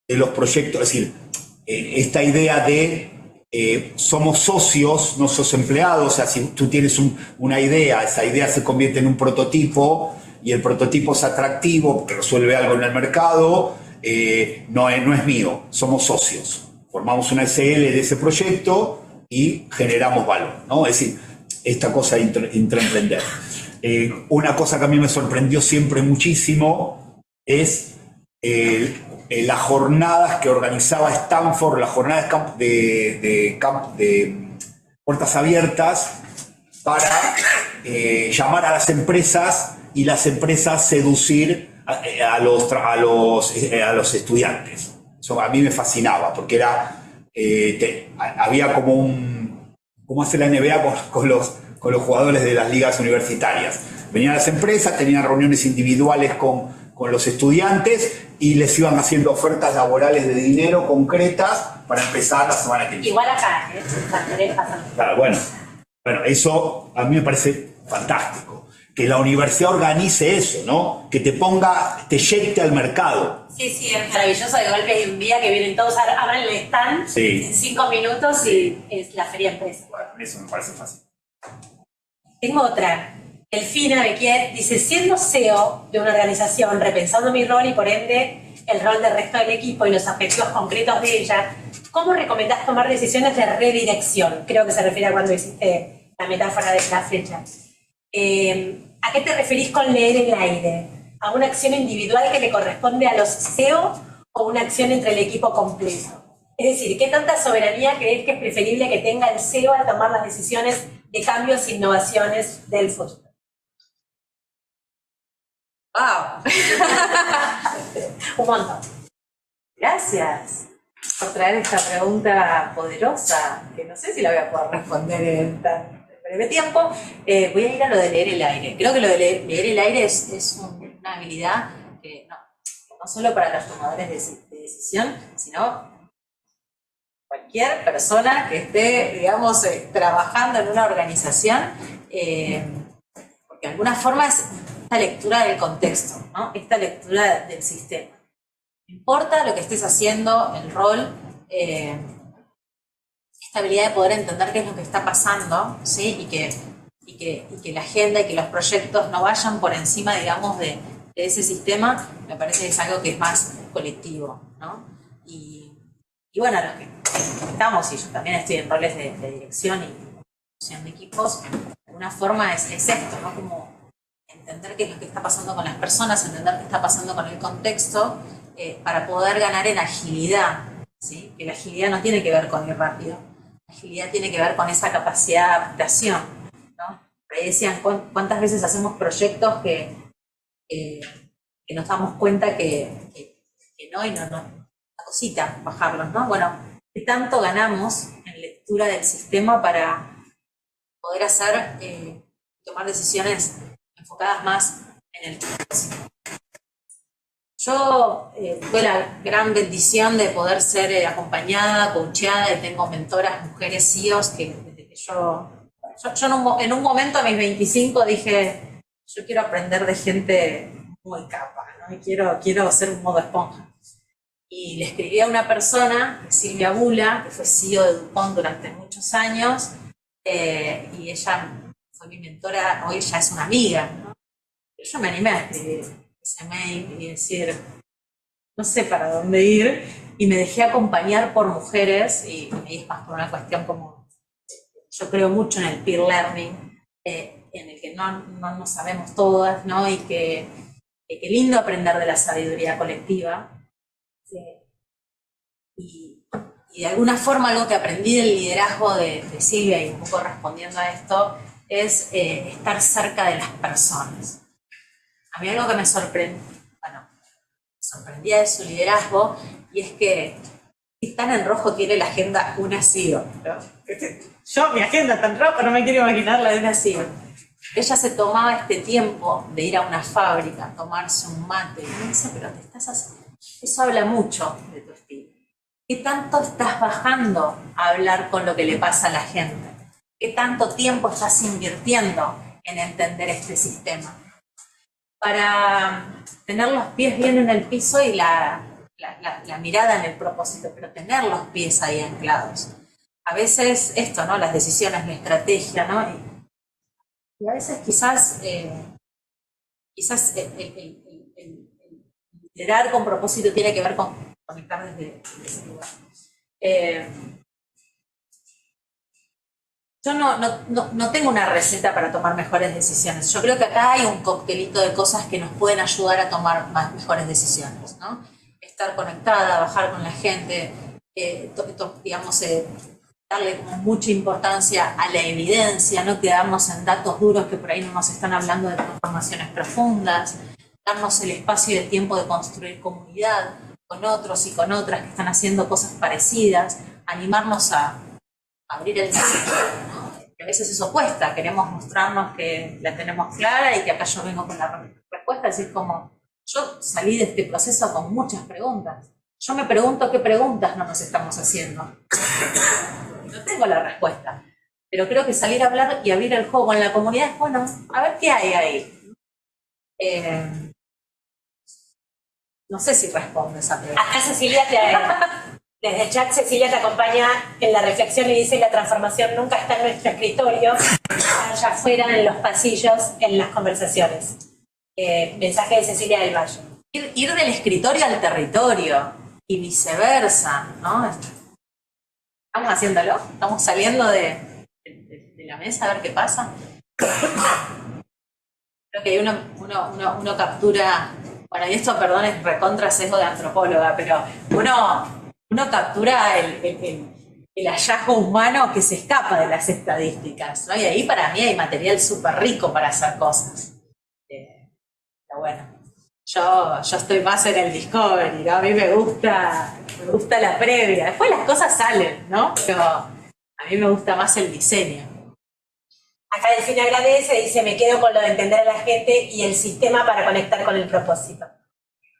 de los proyectos, es decir, esta idea de somos socios, no sos empleados, o sea, si tú tienes una idea, esa idea se convierte en un prototipo y el prototipo es atractivo porque resuelve algo en el mercado, no es mío, somos socios, formamos una SL de ese proyecto y generamos valor, ¿no? Es decir, esta cosa de intraemprender. Una cosa que a mí me sorprendió siempre muchísimo es las jornadas que organizaba Stanford, las jornadas de puertas abiertas para llamar a las empresas y las empresas seducir a los estudiantes. Eso a mí me fascinaba porque había como hace la NBA con los jugadores de las ligas universitarias. Venían las empresas, tenían reuniones individuales con los estudiantes y les iban haciendo ofertas laborales de dinero concretas para empezar la semana que viene. Igual acá, pasa. Claro, bueno, eso a mí me parece fantástico. Que la universidad organice eso, ¿no? Que te eyecte al mercado. Sí, es maravilloso. De golpe hay un día que vienen todos, abren el stand en 5 minutos y es la feria empresa. Bueno, eso me parece fácil. Tengo otra. Delfina Bequier dice, siendo CEO de una organización, repensando mi rol y por ende el rol del resto del equipo y los objetivos concretos de ella, ¿cómo recomendás tomar decisiones de redirección? Creo que se refiere a cuando hiciste la metáfora de la flecha. ¿A qué te referís con leer el aire? ¿A una acción individual que le corresponde a los CEO o una acción entre el equipo completo? Es decir, ¿qué tanta soberanía crees que es preferible que tenga el CEO al tomar las decisiones de cambios e innovaciones del futuro? ¡Wow! Un montón. Gracias por traer esta pregunta poderosa, que no sé si la voy a poder responder en tan breve tiempo. Voy a ir a lo de leer el aire. Creo que lo de leer el aire es una habilidad que no solo para los tomadores de decisión, sino cualquier persona que esté, digamos, trabajando en una organización, porque de alguna forma es esta lectura del contexto, ¿no? Esta lectura del sistema. No importa lo que estés haciendo, el rol, esta habilidad de poder entender qué es lo que está pasando, ¿sí? y que la agenda y que los proyectos no vayan por encima, digamos, de ese sistema, me parece que es algo que es más colectivo, ¿no? Y bueno, lo que estamos, y yo también estoy en roles de dirección y dirección de equipos, de alguna forma es esto, ¿no? Como entender qué es lo que está pasando con las personas, entender qué está pasando con el contexto, para poder ganar en agilidad, ¿sí? Que la agilidad no tiene que ver con ir rápido, la agilidad tiene que ver con esa capacidad de adaptación, ¿no? Ahí decían cuántas veces hacemos proyectos que nos damos cuenta que no, y no, una cosita, bajarlos, ¿no? Bueno, ¿qué tanto ganamos en lectura del sistema para poder tomar decisiones enfocadas más en el propósito? Yo tuve la gran bendición de poder ser acompañada, coacheada, y tengo mentoras, mujeres CEOs, que desde que yo en un momento a mis 25 dije, yo quiero aprender de gente muy capa, ¿no? Y quiero ser un modo esponja. Y le escribí a una persona, Silvia Bula, que fue CEO de DuPont durante muchos años, y ella fue mi mentora, hoy ya es una amiga, ¿no? Pero yo me animé a escribir ese mail y decir, no sé para dónde ir, y me dejé acompañar por mujeres, y es más por una cuestión como, yo creo mucho en el peer learning, en el que no sabemos todas, ¿no? Y que lindo aprender de la sabiduría colectiva. Y de alguna forma algo que aprendí del liderazgo de Silvia, y un poco respondiendo a esto, es estar cerca de las personas. A mí algo que me sorprendía de su liderazgo, y es que tan en rojo tiene la agenda una CEO, ¿no? Yo, mi agenda tan roja, no me quiero imaginar la de una CEO. Ella se tomaba este tiempo de ir a una fábrica, tomarse un mate, y me dice, pero te estás haciendo. Eso habla mucho de tu estilo. ¿Qué tanto estás bajando a hablar con lo que le pasa a la gente? ¿Qué tanto tiempo estás invirtiendo en entender este sistema? Para tener los pies bien en el piso y la mirada en el propósito, pero tener los pies ahí anclados. A veces esto, ¿no? Las decisiones, la estrategia, ¿no? Y a veces quizás el liderar con propósito tiene que ver con conectar desde ese lugar. Yo no tengo una receta para tomar mejores decisiones. Yo creo que acá hay un coctelito de cosas que nos pueden ayudar a tomar mejores decisiones, ¿no? Estar conectada, bajar con la gente, darle como mucha importancia a la evidencia, no quedarnos en datos duros que por ahí no nos están hablando de transformaciones profundas, darnos el espacio y el tiempo de construir comunidad con otros y con otras que están haciendo cosas parecidas, animarnos a abrir el centro, ¿no? Que a veces eso cuesta, queremos mostrarnos que la tenemos clara y que acá yo vengo con la respuesta, es decir, como yo salí de este proceso con muchas preguntas. Yo me pregunto qué preguntas no nos estamos haciendo. No tengo la respuesta, pero creo que salir a hablar y abrir el juego en la comunidad es bueno, a ver qué hay ahí. No sé si responde esa pregunta. Acá Cecilia desde el chat Cecilia te acompaña en la reflexión y dice: la transformación nunca está en nuestro escritorio, allá afuera, en los pasillos, en las conversaciones. Mensaje de Cecilia del Valle. Ir del escritorio al territorio y viceversa, ¿no? ¿Estamos haciéndolo? ¿Estamos saliendo de la mesa a ver qué pasa? Creo que hay uno captura, bueno, y esto, perdón, es recontra sesgo de antropóloga, pero uno captura el hallazgo humano que se escapa de las estadísticas, ¿no? Y ahí para mí hay material súper rico para hacer cosas. Pero bueno, yo estoy más en el discovery, ¿no? A mí me gusta la previa. Después las cosas salen, ¿no? Pero a mí me gusta más el diseño. Acá Delfina agradece, dice: me quedo con lo de entender a la gente y el sistema para conectar con el propósito.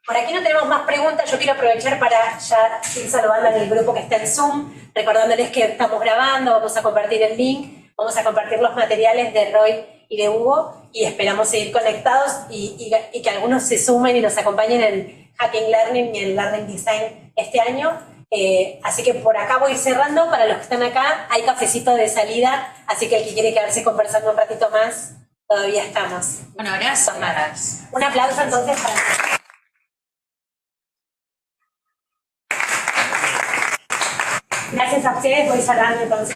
Por aquí no tenemos más preguntas. Yo quiero aprovechar para ya ir saludando en el grupo que está en Zoom, recordándoles que estamos grabando, vamos a compartir el link, vamos a compartir los materiales de Roy y de Hugo, y esperamos seguir conectados y que algunos se sumen y nos acompañen en Hacking Learning y en Learning Design este año. Así que por acá voy cerrando. Para los que están acá, hay cafecito de salida, así que el que quiere quedarse conversando un ratito más, todavía estamos. Bueno, gracias. Un aplauso entonces para... Gracias a ustedes, voy cerrando entonces.